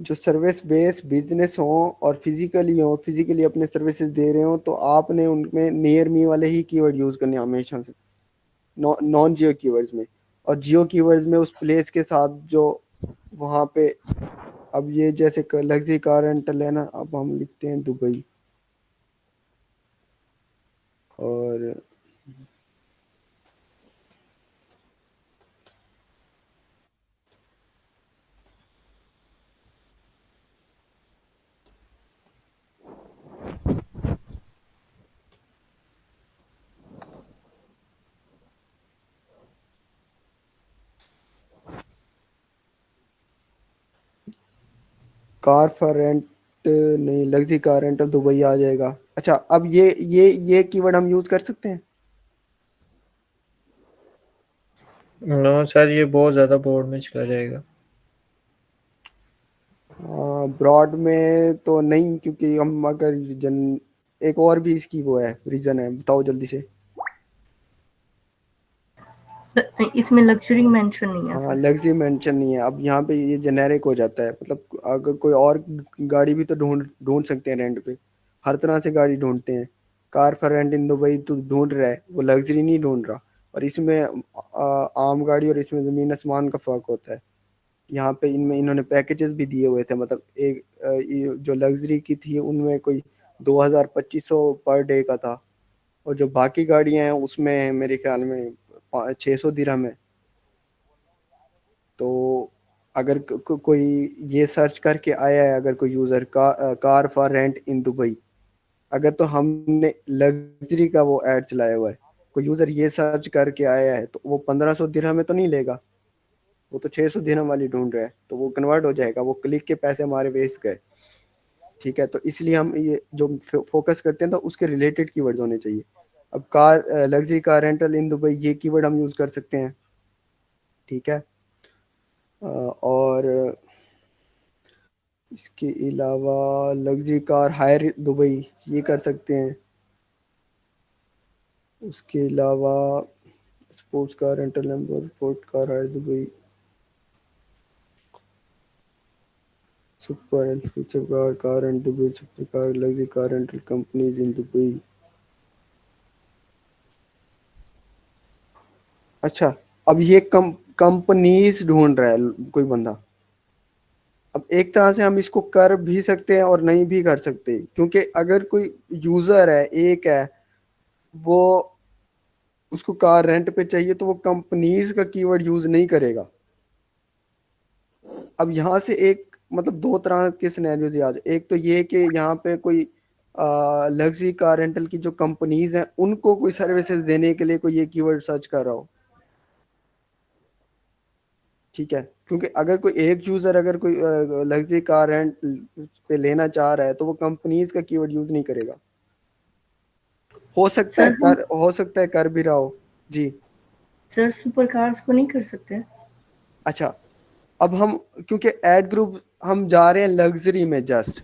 जो सर्विस बेस्ड बिजनेस हो और फिजिकली अपने सर्विसेज दे रहे हो, तो आपने उनमें नियर मी वाले ही कीवर्ड यूज करने हैं हमेशा से, नॉन जियो कीवर्ड्स में। और जियो कीवर्ड्स में उस प्लेस के साथ जो वहाँ पे, अब ये जैसे लग्जरी कार रेंटल है ना, अब हम लिखते हैं दुबई, और कार फॉर रेंट नहीं, लग्जरी कार रेंटल दुबई आ जाएगा। अच्छा, अब ये कीवर्ड हम यूज कर सकते हैं। नो सर, ये बहुत ज्यादा बोर्ड में चला जाएगा। ब्रॉड में तो नहीं, क्योंकि हम अगर एक और भी इसकी वो है, रीजन है, बताओ जल्दी से। इसमें लग्जरी मेंशन नहीं है हाँ, सर। लग्जरी मेंशन नहीं है। अब यहाँ पे ये जेनेरिक हो जाता है, मतलब अगर कोई और गाड़ी भी तो ढूंढ ढूंढ सकते हैं रेंट पे, हर तरह से गाड़ी ढूंढते हैं। Car for rent in Dubai तो ढूंढ रहा है, वो लग्जरी नहीं ढूंढ रहा। और इसमें आम गाड़ी और इसमें जमीन आसमान का फर्क होता है। यहाँ पे इनमें इन्होंने पैकेजेस भी दिए हुए थे, मतलब एक ये जो लग्जरी की थी उनमें कोई 2,000-2,500 पर डे का था, और जो बाकी गाड़ियां हैं उसमें मेरे ख्याल में 600 दिरहम है। तो अगर कोई ये सर्च करके आया है, अगर कोई user car for rent in Dubai, अगर तो हमने लग्जरी का वो ऐड चलाया हुआ है, कोई यूज़र ये सर्च करके आया है, तो वो 1,500 दिरहम में तो नहीं लेगा, वो तो 600 दिरहम वाली ढूंढ रहा है, तो वो कन्वर्ट हो जाएगा, वो क्लिक के पैसे हमारे वेस्ट गए। ठीक है, तो इसलिए हम ये जो फोकस करते हैं तो उसके रिलेटेड कीवर्ड्स होने चाहिए। अब luxury car rental in Dubai, ये कीवर्ड हम यूज़ कर सकते हैं। ठीक है, और इसके अलावा लग्जरी कार हायर दुबई, ये कर सकते हैं। उसके अलावा sports car rental number, sport car hire Dubai, super exclusive car and Dubai, super car luxury car rental companies in Dubai. अच्छा, अब ये कंपनीज ढूंढ रहा है कोई बंदा। अब एक तरह से हम इसको कर भी सकते हैं और नहीं भी कर सकते, क्योंकि अगर कोई यूजर है, एक है, वो उसको कार रेंट पे चाहिए, तो वो कंपनीज का कीवर्ड यूज नहीं करेगा। अब यहाँ से एक मतलब दो तरह के सिनेरियोज याद, एक तो ये कि यहाँ पे कोई लग्जरी कार रेंटल की जो कंपनीज हैं उनको कोई सर्विसेज देने के लिए कोई ये कीवर्ड सर्च कर रहा हो। ठीक है, क्योंकि अगर कोई एक यूजर अगर कोई लग्जरी कार रेंट पे लेना चाह रहा है, तो वो कंपनीज का कीवर्ड यूज नहीं करेगा। सर हम हो सकता है कर भी रहा हो। जी, सर सुपर कार्स को नहीं कर सकते? अच्छा, अब हम क्योंकि एड ग्रुप हम जा रहे हैं लग्जरी में जस्ट,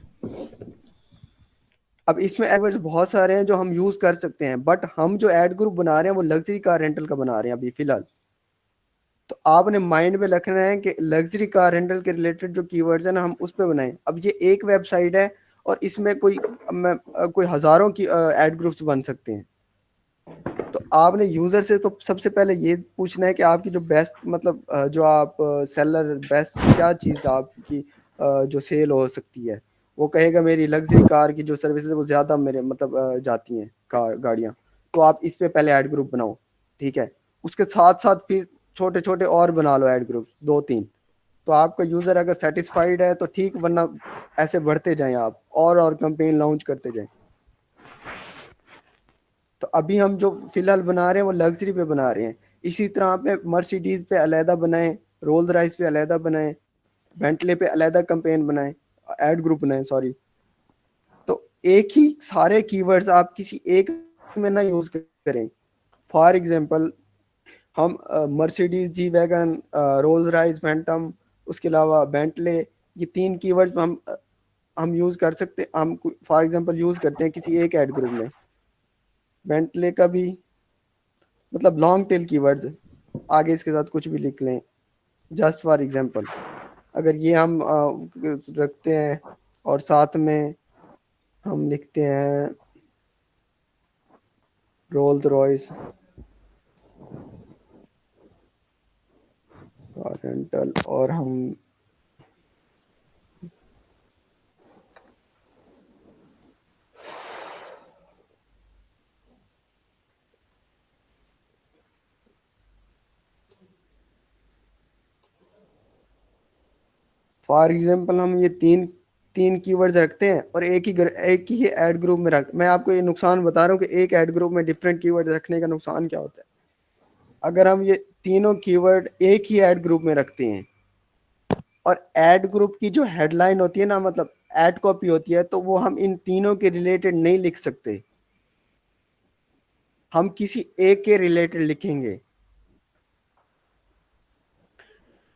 अब इसमें एडवर्ड्स बहुत सारे हैं जो हम यूज कर सकते हैं, बट हम जो एड ग्रुप बना रहे हैं वो लग्जरी कार रेंटल का बना रहे हैं अभी फिलहाल। तो आपने माइंड में रखना है कि लग्जरी कार रेंटल के रिलेटेड जो कीवर्ड्स हैं ना, हम उस पर बनाएं। अब ये एक वेबसाइट है और इसमें कोई हजारों की एड ग्रुप्स बन सकते हैं। तो आपने यूजर से तो सबसे पहले ये पूछना है कि आपकी जो बेस्ट मतलब जो आप सेलर बेस्ट क्या चीज़ आपकी जो सेल हो सकती है। वो कहेगा मेरी लग्जरी कार की जो सर्विसेज वो ज़्यादा मेरे मतलब जाती हैं कार गाड़ियाँ। तो आप इस पे पहले ऐड ग्रुप बनाओ, ठीक है। उसके साथ साथ फिर छोटे छोटे और बना लो ऐड ग्रुप 2-3। तो आपका यूज़र अगर सेटिस्फाइड है तो ठीक, वरना ऐसे बढ़ते जाएं आप और कैंपेन लॉन्च करते जाएं। तो अभी हम जो फिलहाल बना रहे हैं वो लग्जरी पे बना रहे हैं। इसी तरह पे मर्सिडीज पे अलहदा बनाएं, रोल्स राइस पे अलहदा बनाएं, बेंटले पे अलहदा कैंपेन बनाएं, ऐड ग्रुप बनाएं सॉरी। तो एक ही सारे कीवर्ड्स आप किसी एक में ना यूज करें। फॉर एग्जांपल हम Mercedes G wagon, Rolls Royce, Phantom, उसके अलावा बेंटले, ये 3 कीवर्ड्स हम यूज कर सकते, हम फॉर एग्जांपल यूज करते हैं किसी एक ऐड ग्रुप में। बेंटले का भी मतलब लॉन्ग टेल कीवर्ड्स आगे इसके साथ कुछ भी लिख लें जस्ट फॉर एग्जांपल। अगर ये हम रखते हैं और साथ में हम लिखते हैं रोल्स रॉयस रेंटल और हम फॉर एग्जांपल हम ये तीन कीवर्ड्स रखते हैं और एक ही ऐड ग्रुप में रख। मैं आपको ये नुकसान बता रहा हूँ कि एक ऐड ग्रुप में डिफरेंट कीवर्ड रखने का नुकसान क्या होता है। अगर हम ये तीनों कीवर्ड एक ही ऐड ग्रुप में रखते हैं और ऐड ग्रुप की जो हेडलाइन होती है ना, मतलब ऐड कॉपी होती है, तो वो हम इन तीनों के रिलेटेड नहीं लिख सकते, हम किसी एक के रिलेटेड लिखेंगे।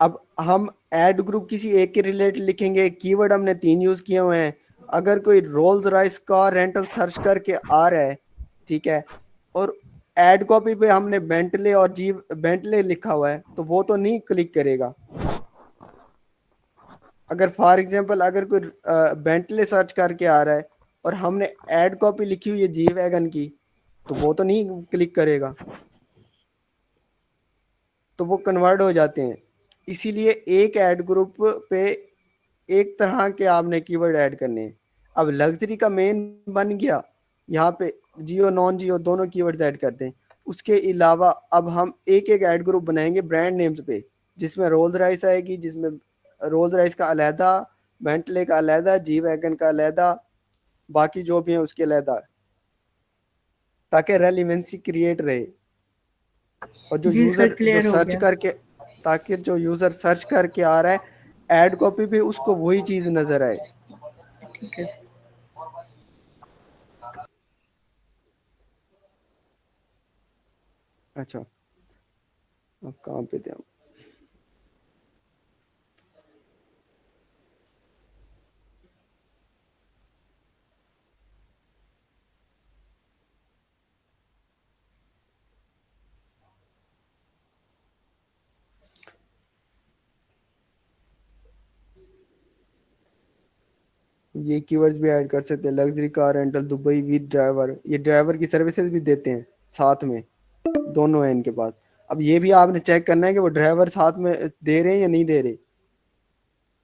अब हम ऐड ग्रुप किसी एक के रिलेटेड लिखेंगे, कीवर्ड हमने 3 यूज किए हुए हैं। अगर कोई रोल्स रॉयस का रेंटल सर्च करके आ रहा है, ठीक है, और ऐड कॉपी पे हमने बेंटले और जी बेंटले लिखा हुआ है, तो वो तो नहीं क्लिक करेगा। अगर फॉर एग्जांपल अगर कोई बेंटले सर्च करके आ रहा है और हमने ऐड कॉपी लिखी हुई है जी वैगन की, तो वो तो नहीं क्लिक करेगा, तो वो कन्वर्ट हो जाते हैं। इसीलिए एक ऐड ग्रुप पे एक तरह के आपने कीवर्ड ऐड करने हैं। अब लग्जरी का मेन बन गया, यहाँ पे जियो नॉन जियो दोनों कीवर्ड्स ऐड करते हैं। उसके अलावा अब हम एक एक ऐड ग्रुप बनाएंगे ब्रांड नेम्स पे, जिसमें रोल्स राइस आएगी, जिसमें रोल्स राइस का अलहदा, बेंटले का अलहदा, जी वैगन का अलहदा, बाकी जो भी है उसके अलहदा, ताकि रेलिवेंसी क्रिएट रहे। और जो जी सर, यूजर जो क्लियर हो सर्च गया। करके, ताकि जो यूजर सर्च करके आ रहा है ऐड कॉपी पे उसको वही चीज नजर आए। ठीक है सर। अच्छा, अब कहाँ पे थे हम? ये कीवर्ड्स भी ऐड कर सकते हैं, luxury car rental Dubai with driver, ये ड्राइवर की सर्विसेज भी देते हैं साथ में, दोनों है इनके पास। अब ये भी आपने चेक करना है कि वो ड्राइवर साथ में दे रहे हैं या नहीं दे रहे।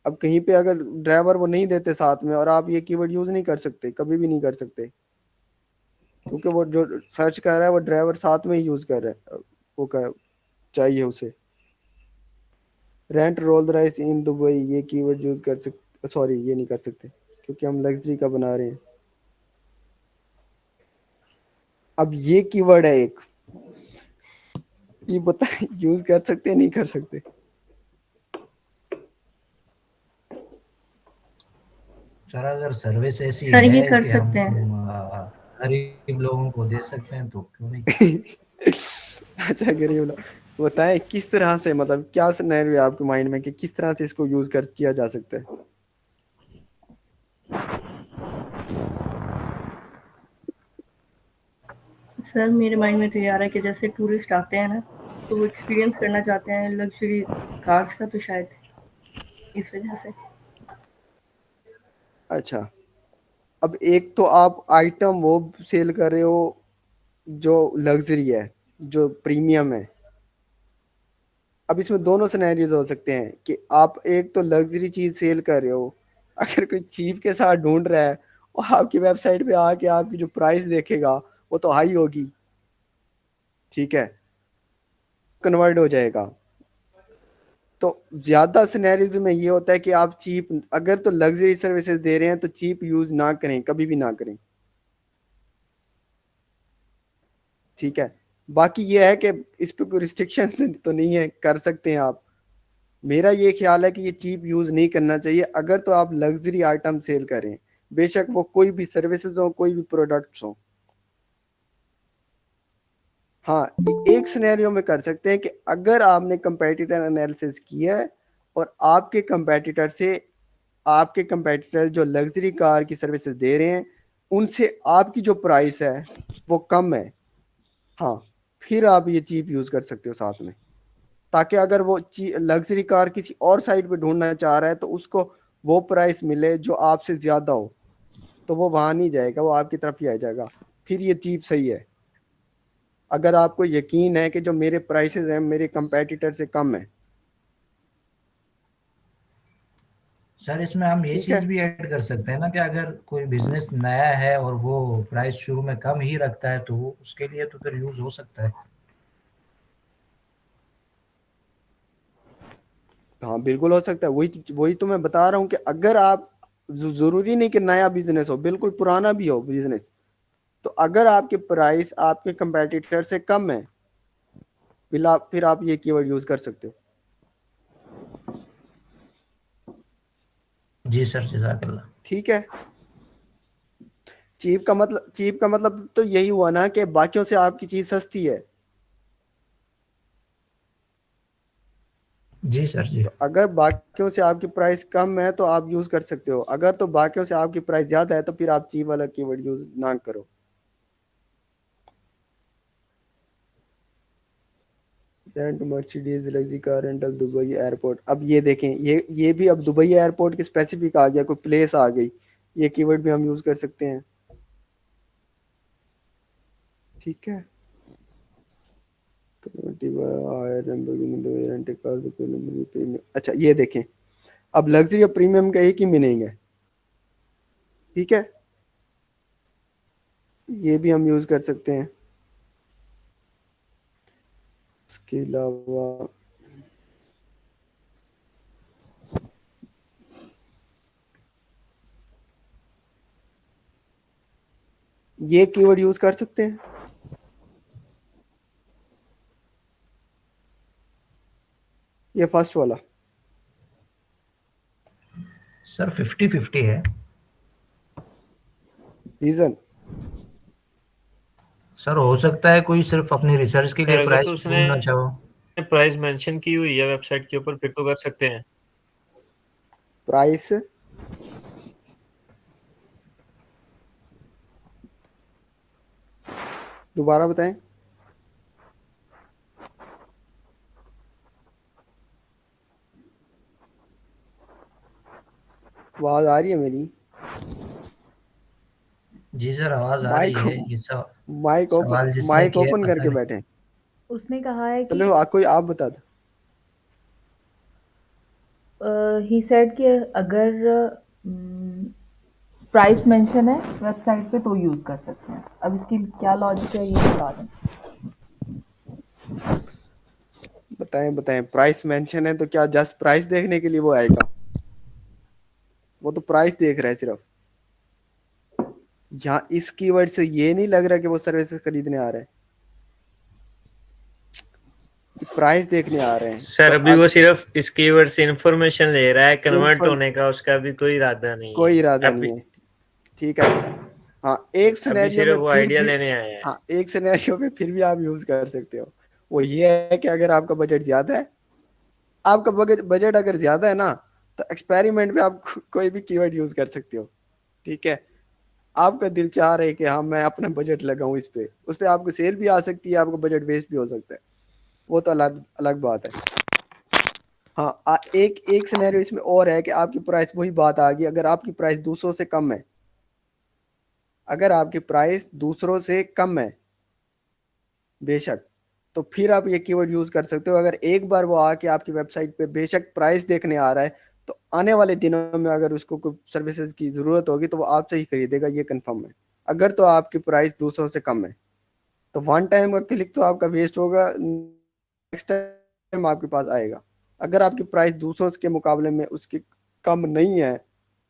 अब कहीं पे अगर ड्राइवर वो नहीं देते साथ में, और आप ये कीवर्ड यूज नहीं कर सकते, कभी भी नहीं कर सकते, क्योंकि वो जो सर्च कर रहा है वो ड्राइवर साथ में ही यूज कर रहा है, वो चाहिए उसे। Rent Rolls Royce in Dubai, ये कीवर्ड यूज कर सकते, सॉरी ये नहीं कर सकते क्योंकि हम लग्जरी का बना रहे हैं। अब ये कीवर्ड है एक, ये बताए यूज कर सकते नहीं कर सकते। सर अगर सर्विस ऐसी सर ये है कर कि सकते हैं। हम गरीब लोगों को दे सकते हैं तो क्यों नहीं। अच्छा गरीब लोग, बताएं किस तरह से, मतलब क्या सिनेरियो है आपके माइंड में कि किस तरह से इसको यूज कर किया जा सकता है। सर मेरे माइंड में तो ये आ रहा है कि जैसे टूरिस्ट आते हैं ना, तो वो एक्सपीरियंस करना चाहते हैं लग्जरी कार्स का, तो शायद इस वजह से। अच्छा, अब एक तो आप आइटम वो सेल कर रहे हो जो लग्जरी है, जो प्रीमियम है। अब इसमें दोनों सिनेरियोज हो सकते हैं कि आप एक तो लग्जरी चीज सेल कर रहे हो, अगर कोई चीप के साथ ढूंढ रहा है और आपकी वेबसाइट पे आके आपकी जो प्राइस देखेगा वो तो हाई होगी, ठीक है, कन्वर्ट हो जाएगा। तो ज्यादा सिनेरियोज में ये होता है कि आप चीप, अगर तो लग्जरी सर्विसेज दे रहे हैं तो चीप यूज ना करें, कभी भी ना करें, ठीक है। बाकी ये है कि इस पे कोई रिस्ट्रिक्शन तो नहीं है, कर सकते हैं आप। मेरा ये ख्याल है कि ये चीप यूज नहीं करना चाहिए अगर तो आप लग्जरी आइटम सेल करें, बेशक वो कोई भी सर्विसेज हो, कोई भी प्रोडक्ट्स हो। हाँ, एक सिनेरियो में कर सकते हैं कि अगर आपने कंपेटिटर एनालिसिस किया है और आपके कंपेटिटर जो लग्जरी कार की सर्विसेज दे रहे हैं उनसे आपकी जो प्राइस है वो कम है, हाँ, फिर आप ये चीप यूज कर सकते हो साथ में, ताकि अगर वो लग्जरी कार किसी और साइट पे ढूंढना चाह रहा है तो उसको वो प्राइस मिले जो आपसे ज्यादा हो, तो वो वहां नहीं जाएगा, वो आपकी तरफ ही आ जाएगा, फिर ये चीप सही है। अगर आपको यकीन है कि जो मेरे प्राइसेस हैं मेरे कंपेटिटर से कम है। सर इसमें हम ये ठीक चीज है, भी ऐड कर सकते हैं ना कि अगर कोई बिजनेस नया है और वो प्राइस शुरू में कम ही रखता है तो वो उसके लिए तो फिर यूज हो सकता है। हाँ बिल्कुल हो सकता है, वही वही तो मैं बता रहा हूँ कि अगर आप, जरूरी नहीं कि नया बिजनेस हो, बिल्कुल पुराना भी हो बिजनेस, तो अगर आपके प्राइस आपके कंपेटिटर से कम है, फिर आप ये कीवर्ड यूज कर सकते हो। जी सर, जज़ाकल्लाह। ठीक है, चीप का मतलब तो यही हुआ ना कि बाकियों से आपकी चीज सस्ती है। जी सर जी। तो अगर बाकियों से आपकी प्राइस कम है तो आप यूज कर सकते हो, अगर तो बाकियों से आपकी प्राइस ज्यादा है तो फिर आप चीप वाला कीवर्ड यूज ना करो। Rent Mercedes luxury car rental Dubai airport. अब ये देखें, ये भी अब दुबई एयरपोर्ट के स्पेसिफिक आ गया, कोई प्लेस आ गई, ये कीवर्ड भी हम यूज कर सकते हैं। ठीक है, अच्छा ये देखें, अब लग्जरी और प्रीमियम का एक ही मीनिंग है, ठीक है, ये भी हम यूज कर सकते हैं। इसके अलावा ये कीवर्ड यूज कर सकते हैं। ये फर्स्ट वाला सर 50-50 है। रीजन सर हो सकता है कोई सिर्फ अपनी रिसर्च के सर लिए अगर प्राइस तो उसने ढूंढना चाहो। प्राइस मेंशन की हुई है वेबसाइट के ऊपर फिर तो कर सकते हैं। प्राइस दोबारा बताएं। आवाज आ रही है मेरी? जी सर आवाज आ रही माइक है। ये सवाल जिसने माइक किया ओपन पता करके नहीं। बैठे। उसने कहा है कि चलो कोई आप बता दो। ही सेड कि अगर प्राइस मेंशन है वेबसाइट पे तो यूज कर सकते हैं। अब इसकी क्या लॉजिक है ये बता दें। बताएं प्राइस मेंशन है तो क्या जस्ट प्राइस देखने के लिए वो आएगा? वो तो प्राइस देख रहा है सिर्फ। यहाँ इस कीवर्ड से ये नहीं लग रहा कि वो सर्विसेज खरीदने आ रहा है, प्राइस देखने आ रहे हैं। सर तो अभी वो सिर्फ इस कीवर्ड से इंफॉर्मेशन ले रहा है, कन्वर्ट Inform- होने का उसका भी कोई इरादा नहीं है। कोई इरादा नहीं है, ठीक है। हाँ एक अभी सिनेरियो में सिर्फ वो फिर आइडिया भी, लेने आए हैं। हाँ एक सिनेरियो में फिर भी आप यूज कर सकते हो। वो ये है कि अगर आपका बजट ज्यादा है, आपका बजट अगर ज्यादा है ना, तो एक्सपेरिमेंट में आप कोई भी कीवर्ड यूज कर सकते हो, ठीक है। आपका दिल चाह रहा है कि हाँ मैं अपना बजट लगाऊं इस पे, उस पे आपको सेल भी आ सकती है, आपको बजट वेस्ट भी हो सकता है, वो तो अलग अलग बात है। हाँ एक सिनेरियो इसमें और है कि आपकी प्राइस, वही बात आ गई, अगर आपकी प्राइस दूसरों से कम है, अगर आपकी प्राइस दूसरों से कम है बेशक, तो फिर आप ये कीवर्ड यूज कर सकते हो। अगर एक बार वो आके आपकी वेबसाइट पे बेशक प्राइस देखने आ रहा है, तो आने वाले दिनों में अगर उसको कोई सर्विसेज की जरूरत होगी तो वो आपसे ही खरीदेगा, ये कंफर्म है। अगर तो आपकी प्राइस दूसरों से कम है तो वन टाइम का क्लिक तो आपका वेस्ट होगा, नेक्स्ट टाइम आपके पास आएगा। अगर आपकी प्राइस दूसरों के मुकाबले में उसकी कम नहीं है,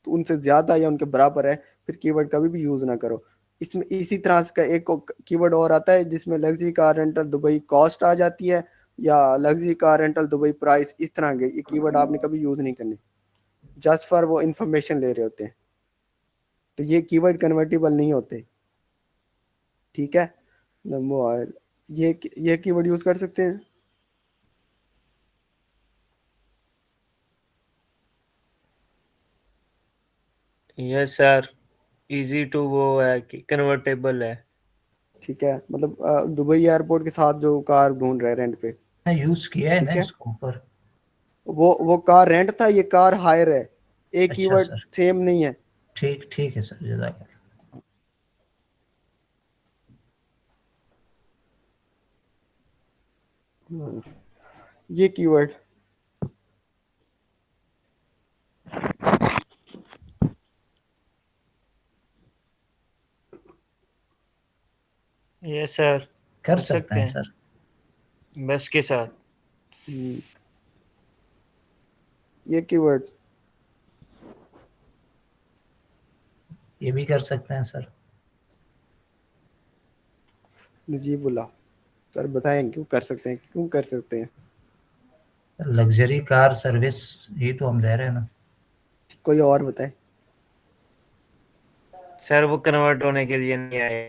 तो उनसे ज्यादा या उनके बराबर है, फिर कीवर्ड कभी भी यूज ना करो। इसमें इसी तरह का एक कीवर्ड और आता है जिसमें luxury car rental Dubai cost आ जाती है, या luxury car rental Dubai price, इस तरह के ये कीवर्ड आपने कभी यूज नहीं करने, जस्ट फॉर वो इंफॉर्मेशन ले रहे होते हैं, तो ये कीवर्ड कन्वर्टेबल नहीं होते। ठीक है, मोबाइल, ये कीवर्ड यूज कर सकते हैं। यस सर, इजी टू वो है कि कन्वर्टेबल है। ठीक है, मतलब दुबई एयरपोर्ट के साथ जो कार ढूंढ रहे हैं रेंट पे, यूज किया है ठीक ना है, इसको ऊपर। वो कार रेंट था, ये कार हायर है, एक अच्छा कीवर्ड सर, सेम नहीं है। ठीक ठीक है सर, जज़ाकल्लाह। ये कीवर्ड यस सर, कर सकते हैं सर। बेस्ट के साथ। ये कीवर्ड ये भी कर सकते हैं सर। नजीबुल्लाह सर बताएं क्यों कर सकते हैं, क्यों कर सकते हैं। लग्जरी कार सर्विस ही तो हम दे रहे हैं ना। कोई और बताए। सर वो कन्वर्ट होने के लिए नहीं आए।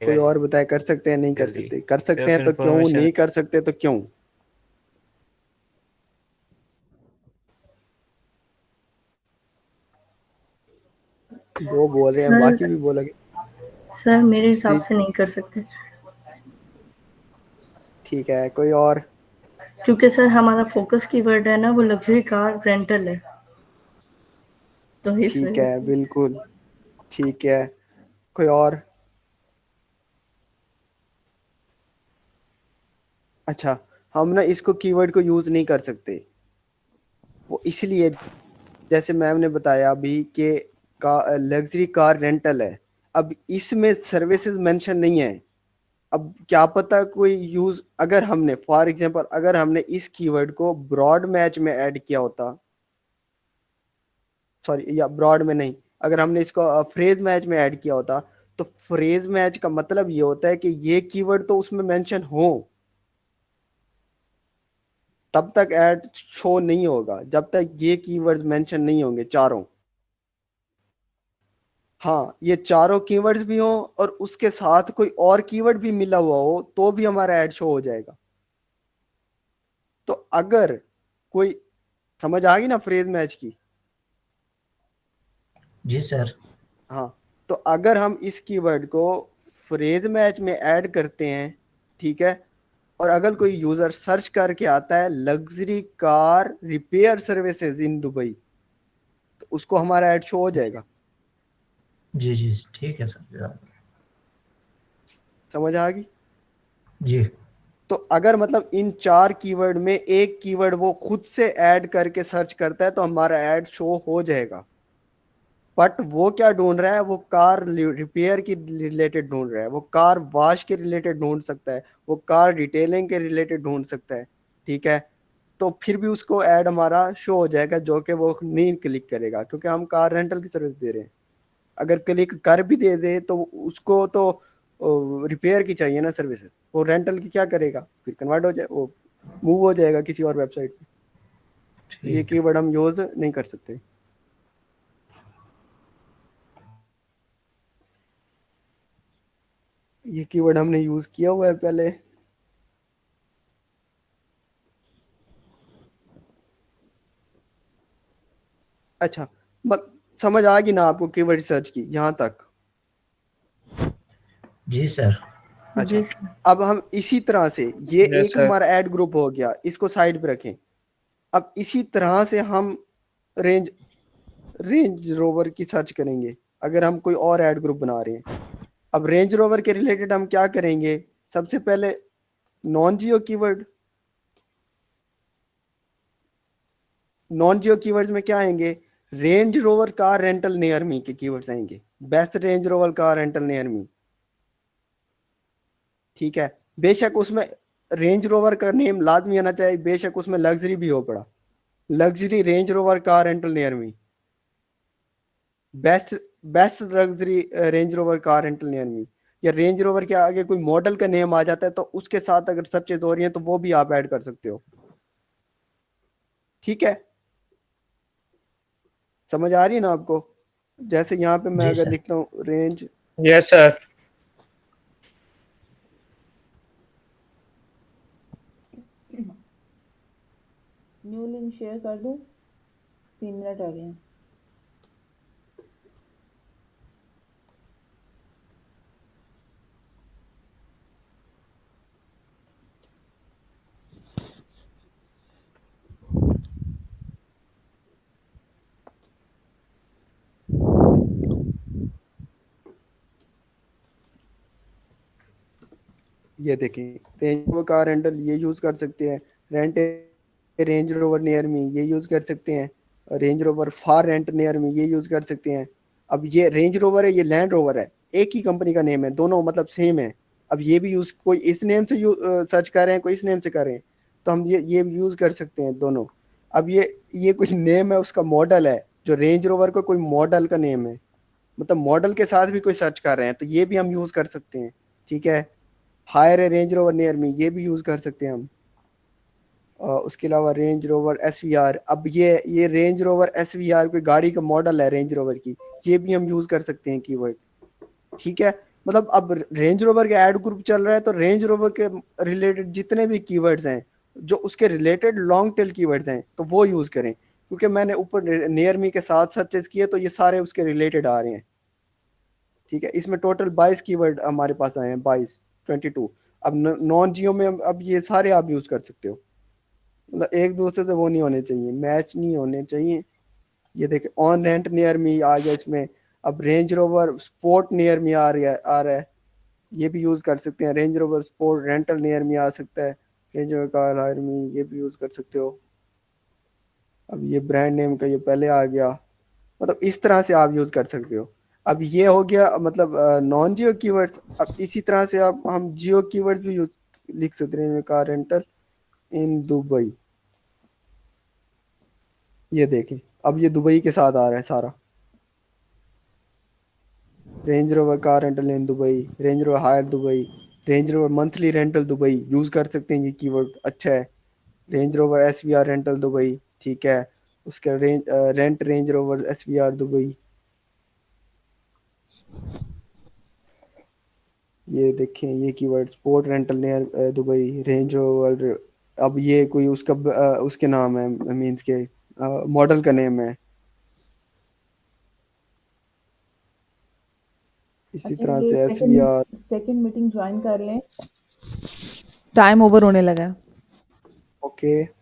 कोई और बताए, कर सकते हैं नहीं कर जल्दी। सकते, कर सकते सिर्फ हैं तो क्यों, information। नहीं कर सकते तो क्यों। वो बोल रहे हैं, बाकी भी बोलोगे। सर मेरे हिसाब जी से नहीं कर सकते, ठीक है, कोई और। क्योंकि सर हमारा फोकस कीवर्ड है ना, वो लग्जरी कार रेंटल है, तो इस ठीक वजह है, से। बिल्कुल ठीक है, कोई और। अच्छा, हम ना इसको कीवर्ड को यूज नहीं कर सकते, वो इसलिए जैसे मैम ने बताया अभी कि लग्जरी कार रेंटल है, अब इसमें सर्विसेज मेंशन नहीं है। अब क्या पता कोई यूज, अगर हमने फॉर एग्जांपल अगर हमने इस कीवर्ड को ब्रॉड मैच में ऐड किया होता, सॉरी या ब्रॉड में नहीं, अगर हमने इसको फ्रेज मैच में ऐड किया होता, तो फ्रेज मैच का मतलब ये होता है कि ये कीवर्ड तो उसमें मेंशन हो, तब तक ऐड शो नहीं होगा जब तक ये कीवर्ड्स मेंशन नहीं होंगे चारों। हाँ, ये चारों कीवर्ड्स भी हो और उसके साथ कोई और कीवर्ड भी मिला हुआ हो तो भी हमारा ऐड शो हो जाएगा। तो अगर कोई, समझ आ गई ना फ्रेज मैच की। जी सर। हाँ, तो अगर हम इस कीवर्ड को फ्रेज मैच में ऐड करते हैं, ठीक है, और अगर कोई यूजर सर्च करके आता है luxury car repair services in Dubai, तो उसको हमारा ऐड शो हो जाएगा। जी जी ठीक है सर, जज़ाकल्लाह। समझ आ गई। जी तो अगर मतलब इन चार कीवर्ड में एक कीवर्ड वो खुद से ऐड करके सर्च करता है तो हमारा ऐड शो हो जाएगा। बट वो क्या ढूंढ रहा है, वो कार रिपेयर की रिलेटेड ढूंढ रहा है, वो कार वॉश के रिलेटेड ढूंढ सकता है, वो कार डिटेलिंग के रिलेटेड ढूंढ सकता है, ठीक है, तो फिर भी उसको ऐड हमारा शो हो जाएगा, जो कि वो नहीं क्लिक करेगा क्योंकि हम कार रेंटल की सर्विस दे रहे हैं। अगर क्लिक कर भी दे दे तो उसको तो रिपेयर की चाहिए ना सर्विसेज, वो रेंटल की क्या करेगा, फिर कन्वर्ट हो जाए, वो मूव हो जाएगा किसी और वेबसाइट पे। तो ये ठीक है। कीवर्ड हम यूज नहीं कर सकते। ये कीवर्ड हमने यूज किया हुआ है पहले। अच्छा, बस समझ आ गई ना आपको कीवर्ड सर्च की यहाँ तक। जी सर। अच्छा, जी सर। अब हम इसी तरह से, ये यस एक सर। हमारा ऐड ग्रुप हो गया, इसको साइड पे रखें। अब इसी तरह से हम रेंज रेंज रोवर की सर्च करेंगे अगर हम कोई और ऐड ग्रुप बना रहे हैं। अब रेंज रोवर के रिलेटेड हम क्या करेंगे, सबसे पहले नॉन जियो कीवर्ड, नॉन जियो कीवर्ड्स में क्या आएंगे, range rover car rental near मी के कीवर्ड्स आएंगे, best range rover car rental near मी। ठीक है, बेशक उसमें रेंज रोवर का नेम लाजमी आना चाहिए, बेशक उसमें लग्जरी भी हो पड़ा, luxury range rover car rental near मी, best best luxury range rover car rental near me, या रेंज रोवर के आगे कोई मॉडल का नेम आ जाता है तो उसके साथ अगर सर्चेज हो रही हैं तो वो भी आप ऐड कर सकते हो। ठीक है, समझ आ रही है ना आपको? जैसे यहाँ पे मैं जी अगर सर। लिखता हूँ range, yes sir. New link share कर दूं, 3 मिनट आ गए हैं। ये देखें रेंज रोवर कार रेंटल ये यूज कर सकते हैं, rent range rover near me ये यूज कर सकते हैं, रेंज रोवर फार रेंट नियर मी ये यूज कर सकते हैं। अब ये रेंज रोवर है, ये लैंड रोवर है, एक ही कंपनी का नेम है, दोनों मतलब सेम है। अब ये भी यूज, कोई इस नेम से सर्च कर रहे हैं, कोई इस नेम से कर रहे हैं, तो हम ये यूज कर सकते हैं दोनों। अब ये कुछ नेम है, उसका मॉडल है, जो रेंज रोवर का कोई मॉडल का नेम है, मतलब मॉडल के साथ भी कोई सर्च कर रहे हैं तो ये भी हम यूज कर सकते हैं। ठीक है, हायर है रेंज रोवर नियर मी ये भी यूज कर सकते हैं हम। उसके अलावा रेंज रोवर SVR, अब ये रेंज रोवर SVR कोई गाड़ी का मॉडल है रेंज रोवर की, ये भी हम यूज कर सकते हैं कीवर्ड। ठीक है, मतलब अब रेंज रोवर का ऐड ग्रुप चल रहा है तो रेंज रोवर के रिलेटेड जितने भी कीवर्ड्स हैं, जो उसके रिलेटेड लॉन्ग टेल कीवर्ड्स हैं तो वो यूज करें, क्योंकि मैंने ऊपर नियर मी के साथ सर्चेस किए तो ये सारे उसके रिलेटेड आ रहे हैं। ठीक है, इसमें टोटल 22 कीवर्ड हमारे पास आए हैं, 22। अब नॉन जियो में अब ये सारे आप यूज कर सकते हो, मतलब एक दूसरे से वो नहीं होने चाहिए, मैच नहीं होने चाहिए। ये देखे ऑन रेंट नियर मी आ गया इसमें। अब Range Rover sport near me आ रहा है, ये भी यूज कर सकते हैं, Range Rover sport rental near me आ सकता है, range rover car hire me ये भी यूज कर सकते हो। अब ये ब्रांड नेम का ये पहले आ गया, मतलब इस तरह से आप यूज कर सकते हो। अब ये हो गया मतलब नॉन जियो कीवर्ड्स। अब इसी तरह से आप हम जियो कीवर्ड्स भी यूज लिख सकते हैं, कार रेंटल इन दुबई, ये देखें अब ये दुबई के साथ आ रहा है सारा, range rover car rental in Dubai, range rover hire Dubai, range rover monthly rental Dubai use कर सकते हैं, ये कीवर्ड अच्छा है। Range rover SVR rental Dubai, ठीक है, उसका rent range rover SVR Dubai, ये देखें ये keyword sport rental near Dubai, range rover. अब ये कोई उसका उसके नाम है, मींस के मॉडल का नेम है। इसी अच्छा, तरह ये से SVR। सेकंड मीटिंग ज्वाइन कर लें, टाइम ओवर होने लगा है। ओके,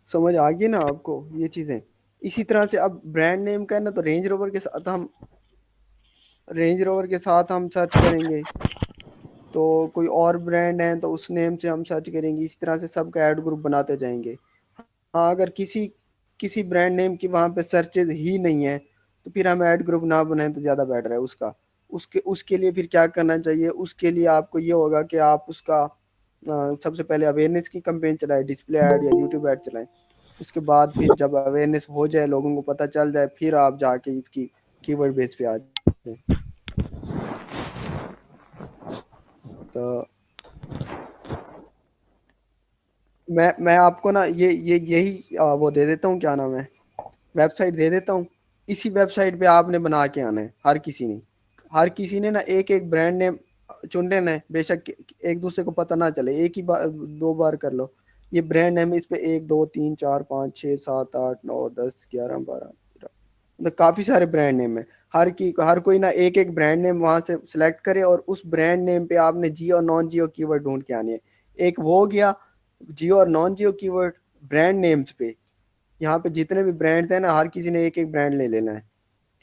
समझ आ गई ना आपको ये चीजें? इसी तरह से अब ब्रांड नेम का है ना, तो रेंज रोवर के साथ हम सर्च करेंगे, तो कोई और ब्रांड है तो उस नेम से हम सर्च करेंगे, इसी तरह से सबका ऐड ग्रुप बनाते जाएंगे। हाँ, अगर किसी किसी ब्रांड नेम की वहाँ पे सर्चेज ही नहीं है तो फिर हम ऐड ग्रुप ना बनाएं तो ज़्यादा बेटर है उसका। उसके उसके लिए फिर क्या करना चाहिए, उसके लिए आपको ये होगा कि आप उसका सबसे पहले अवेयरनेस की कैंपेन चलाएं, डिस्प्ले ऐड या यूट्यूब ऐड चलाएं। उसके बाद फिर जब अवेयरनेस हो जाए, लोगों को पता चल जाए, फिर आप जाके इसकी कीवर्ड बेस पे आ जाए। तो मैं आपको ना यही वो दे देता हूँ, क्या नाम है, वेबसाइट दे देता हूँ। इसी वेबसाइट पे आपने बना के आना है। हर किसी ने ना एक एक ब्रांड नेम चुन लेना है, बेशक एक दूसरे को पता ना चले, एक ही बार 2 बार कर लो। ये ब्रांड नेम इस पे 1 2 3 4 5 6 7 8 9 10 11 12 मतलब काफी सारे ब्रांड नेम है। हर कोई ना एक एक ब्रांड नेम वहां से सिलेक्ट करे और उस ब्रांड नेम पे आपने जियो और नॉन जियो कीवर्ड ढूंढ के आने हैं। एक वो हो गया जियो और नॉन जियो कीवर्ड। ब्रांड नेम्स पे यहाँ पे जितने भी ब्रांड्स हैं ना, हर किसी ने एक एक ब्रांड ले लेना है,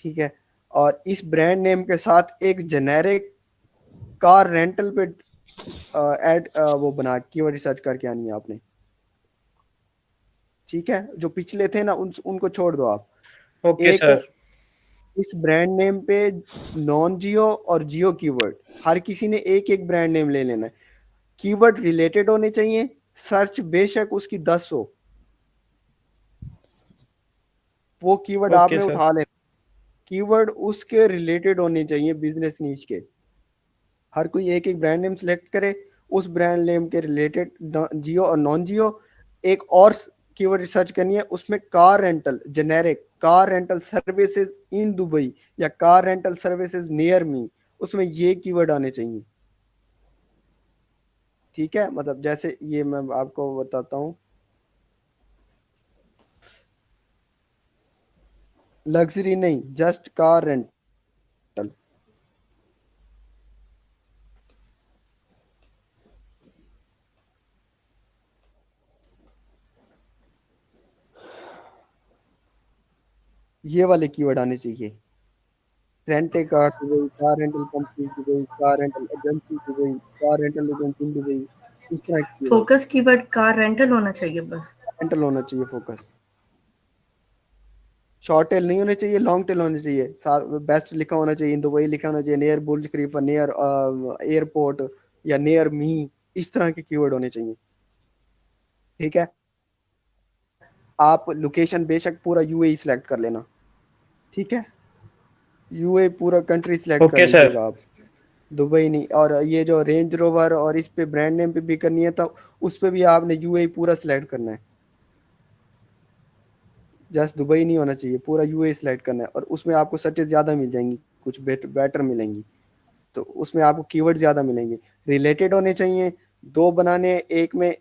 ठीक है। और इस ब्रांड नेम के साथ एक जेनेरिक कार रेंटल पे ऐड वो बना कीवर्ड रिसर्च करके आनी है आपने, ठीक है। जो पिछले थे ना उनको छोड़ दो आप। ओके एक सर। इस ब्रांड नेम पे नॉन जियो और जियो कीवर्ड, हर किसी ने एक एक ब्रांड नेम ले लेना है। कीवर्ड रिलेटेड होने चाहिए, सर्च बेशक उसकी 10 हो, वो कीवर्ड ओके आपने सर। उठा लेना। कीवर्ड उसके रिलेटेड होने चाहिए, बिजनेस नीच के। हर कोई एक एक ब्रांड नेम सेलेक्ट करे, उस ब्रांड नेम के रिलेटेड जियो और नॉन जियो। एक और कीवर्ड रिसर्च करनी है, उसमें car rental, generic car rental services in Dubai या car rental services near me, उसमें ये कीवर्ड आने चाहिए, ठीक है। मतलब जैसे ये मैं आपको बताता हूँ, लग्जरी नहीं, जस्ट कार रेंटल। ये वाले कीवर्ड आने चाहिए। Rent a car Dubai, car rental company Dubai, car rental agency Dubai, car rental agency Dubai, इस तरह की keyword. Focus keyword car rental होना चाहिए बस। रेंटल होना चाहिए फोकस। शॉर्ट टेल नहीं होने चाहिए, लॉन्ग टेल होने चाहिए। बेस्ट लिखा होना चाहिए, इन दुबई लिखा होना चाहिए, नियर बुर्ज खलीफा, नियर एयरपोर्ट या नियर मी, इस तरह के कीवर्ड होने चाहिए, ठीक है। आप लोकेशन बेशक पूरा यूएई सिलेक्ट कर लेना, ठीक है। यूएई पूरा कंट्री सिलेक्ट कर ओके सर। लीजिएगा आप, दुबई नहीं। और ये जो रेंज रोवर और इस पे ब्रांड नेम पे भी करनी है, तो उस पे भी आपने यूएई पूरा सिलेक्ट करना है। जस्ट दुबई नहीं होना चाहिए, पूरा यूएई सिलेक्ट करना है। और उसमें आपको सर्चेज ज़्यादा मिल जाएंगी, कुछ बेटर मिलेंगी, तो उसमें आपको कीवर्ड ज़्यादा मिलेंगे। रिलेटेड होने चाहिए, 2 बनाने हैं। एक में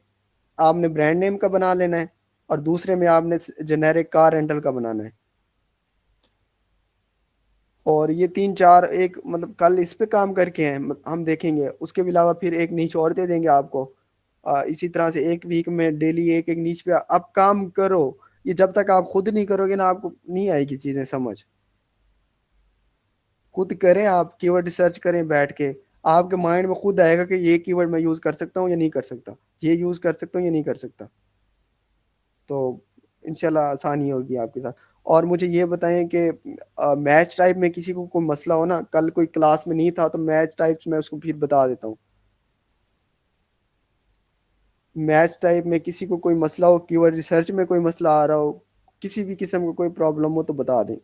आपने ब्रांड नेम का बना लेना है और दूसरे में आपने जेनेरिक कार रेंटल का बनाना है। और ये 3 4 एक मतलब कल इस पे काम करके हैं, हम देखेंगे। उसके अलावा फिर एक नीच और दे देंगे आपको। इसी तरह से एक वीक में डेली एक एक नीच पे आप काम करो। ये जब तक आप खुद नहीं करोगे ना, आपको नहीं आएगी चीजें समझ। खुद करें, आप कीवर्ड रिसर्च करें बैठ के, आपके माइंड में खुद आएगा कि ये कीवर्ड मैं यूज कर सकता हूँ या नहीं कर सकता, ये यूज कर सकता हूँ या नहीं कर सकता। तो इंशाल्लाह आसानी होगी आपके साथ। और मुझे ये बताएं कि मैच टाइप में किसी को कोई मसला हो ना, कल कोई क्लास में नहीं था तो मैच टाइप्स में उसको फिर बता देता हूँ। मैच टाइप में किसी को कोई मसला हो, कीवर्ड रिसर्च में कोई मसला आ रहा हो, किसी भी किस्म का कोई प्रॉब्लम हो तो बता दें।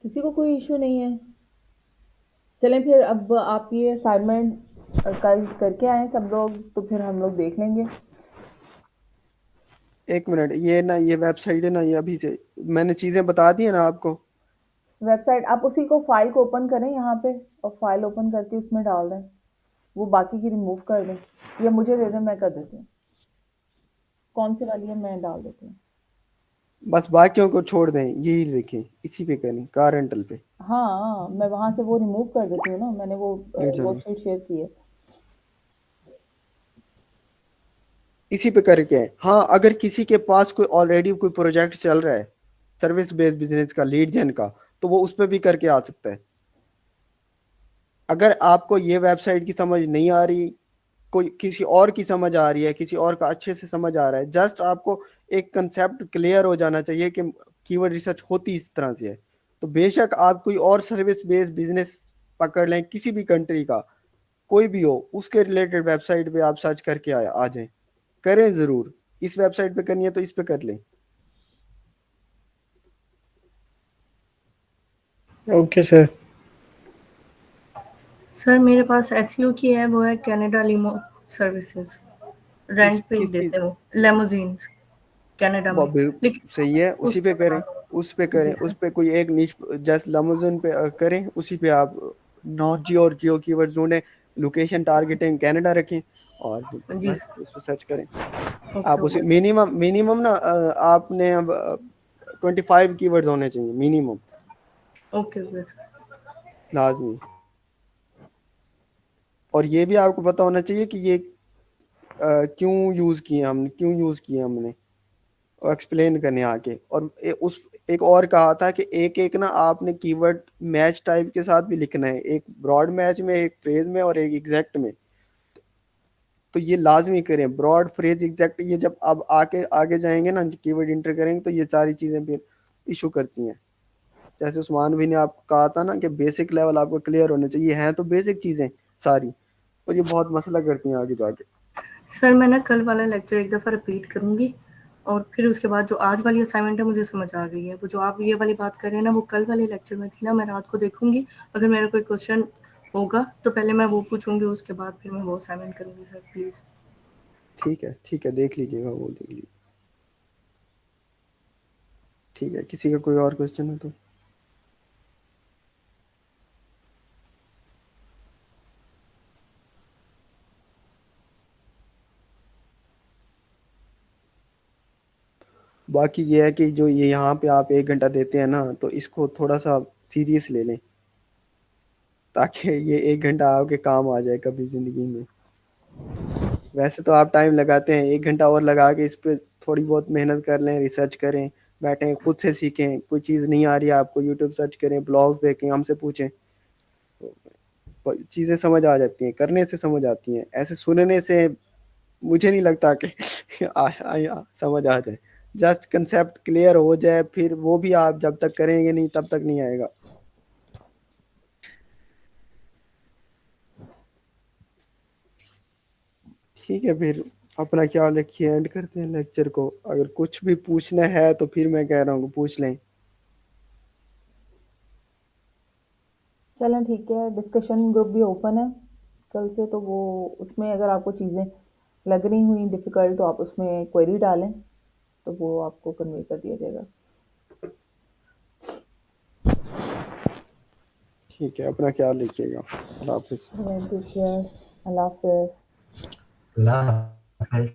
किसी को कोई इशू नहीं है? चलें फिर, अब आप ये असाइनमेंट कल करके आए सब लोग, तो फिर हम लोग देख लेंगे। एक मिनट, ये ना ये वेबसाइट है ना, ये अभी से मैंने चीजें बता दी है ना आपको। वेबसाइट आप उसी को फाइल को ओपन करें यहाँ पे, और फाइल ओपन करके उसमें डाल दें, वो बाकी की रिमूव कर दें, या मुझे दे दें, मैं कर देती हूँ। कौन सी वाली है, मैं डाल देती हूँ। बस बाकियों को छोड़ दें, यही लिखें, इसी पे करें, कार रेंटल पे। हाँ, मैं वहाँ से वो रिमूव कर देती हूँ ना, मैंने वो लेट जाना, वर्कशीट शेयर की है। इसी पे करके आए। हाँ, अगर किसी के पास कोई ऑलरेडी कोई प्रोजेक्ट चल रहा है सर्विस बेस्ड बिजनेस का, लीड जेन का, तो वो उस पर भी करके आ सकता है। अगर आपको ये वेबसाइट की समझ नहीं आ रही, कोई किसी और की समझ आ रही है, किसी और का अच्छे से समझ आ रहा है, जस्ट आपको एक कंसेप्ट क्लियर हो जाना चाहिए कि कीवर्ड रिसर्च होती इस तरह से है। तो बेशक आप कोई और सर्विस बेस्ड बिजनेस पकड़ लें, किसी भी कंट्री का कोई भी हो, उसके रिलेटेड वेबसाइट पे आप सर्च करके आ जाएं, करें ज़रूर। इस वेबसाइट पे करनी है तो इस पे कर लें। Okay sir. सर मेरे पास एसईओ की है, वो है कनाडा लिमो सर्विसेज, रेंट पे किस देते चीज़? हो लेमोजीन्स कनाडा में, बिल्कुल लेकिन सही है, उसी पे करें। उस पे करें, जी उस सर। पे कोई एक निश जस्ट लमोजन पे करें, उसी पे आप नॉट जियो और जियो कीवर्ड ढूंढें, लोकेशन टारगेटिंग कनाडा रखें और जी बस उस पे सर्च करें। ओके आप उसी ओके मिनिमम मिनिमम ना आपने अब 25 कीवर्ड्स होने चाहिए मिनिमम, ओके ओके सर। लाजमी। और ये भी आपको पता होना चाहिए कि ये क्यों यूज़ किए हमने, क्यों यूज़ किए हमने, एक्सप्लेन करने आके। और उस एक और कहा था कि एक एक ना आपने कीवर्ड मैच टाइप के साथ भी लिखना है, एक ब्रॉड मैच में, एक फ्रेज में और एक एग्जैक्ट में। तो ये लाजमी करें, ब्रॉड फ्रेज एग्जैक्ट। ये जब अब आके आगे जाएंगे ना, कीवर्ड इंटर करेंगे, तो ये सारी चीज़ें फिर इशू करती हैं। जैसे उस्मान भी ने आपको कहा था ना कि बेसिक लेवल आपको क्लियर होने चाहिए, हैं तो बेसिक चीज़ें सारी, और ये बहुत मसला करती हैं आगे जाके। सर मैं ना कल वाला लेक्चर एक दफ़ा रिपीट करूँगी, और फिर उसके बाद जो आज वाली असाइनमेंट है मुझे समझ आ गई है। वो जो आप ये वाली बात कर रहे हैं ना, वो कल वाले लेक्चर में थी ना, मैं रात को देखूँगी। अगर मेरा कोई क्वेश्चन होगा तो पहले मैं वो पूछूँगी, उसके बाद फिर मैं वो असाइनमेंट करूँगी सर, प्लीज़। ठीक है, देख लीजिएगा, वो देख लीजिए। ठीक है, किसी का कोई और क्वेश्चन है तो? बाकी ये है कि जो ये यहाँ पे आप 1 घंटा देते हैं ना, तो इसको थोड़ा सा सीरियस ले लें, ताकि ये 1 घंटा आपके काम आ जाए कभी ज़िंदगी में। वैसे तो आप टाइम लगाते हैं, 1 घंटा और लगा के इस पे थोड़ी बहुत मेहनत कर लें, रिसर्च करें, बैठें, खुद से सीखें। कोई चीज़ नहीं आ रही है आपको, यूट्यूब सर्च करें, ब्लॉग्स देखें, हमसे पूछें, तो चीज़ें समझ आ जाती हैं, करने से समझ आती हैं। ऐसे सुनने से मुझे नहीं लगता कि समझ आ जाए। जस्ट कंसेप्ट क्लियर हो जाए, फिर वो भी आप जब तक करेंगे नहीं तब तक नहीं आएगा। ठीक है, फिर अपना ख्याल रखिए, एंड करते हैं लेक्चर को। अगर कुछ भी पूछना है तो फिर मैं कह रहा हूँ पूछ लें। चलें ठीक है, डिस्कशन ग्रुप भी ओपन है कल से, तो वो उसमें अगर आपको चीज़ें लग रही हुई डिफ़िकल्ट तो आप उसमें क्वेरी डालें, तो वो आपको कन्वे कर दिया जाएगा। ठीक है, अपना ख्याल रखिएगा। अल्लाह हाफिज़। टेक केयर, अल्लाह हाफ़िज़। अल्लाह हाफ़िज़।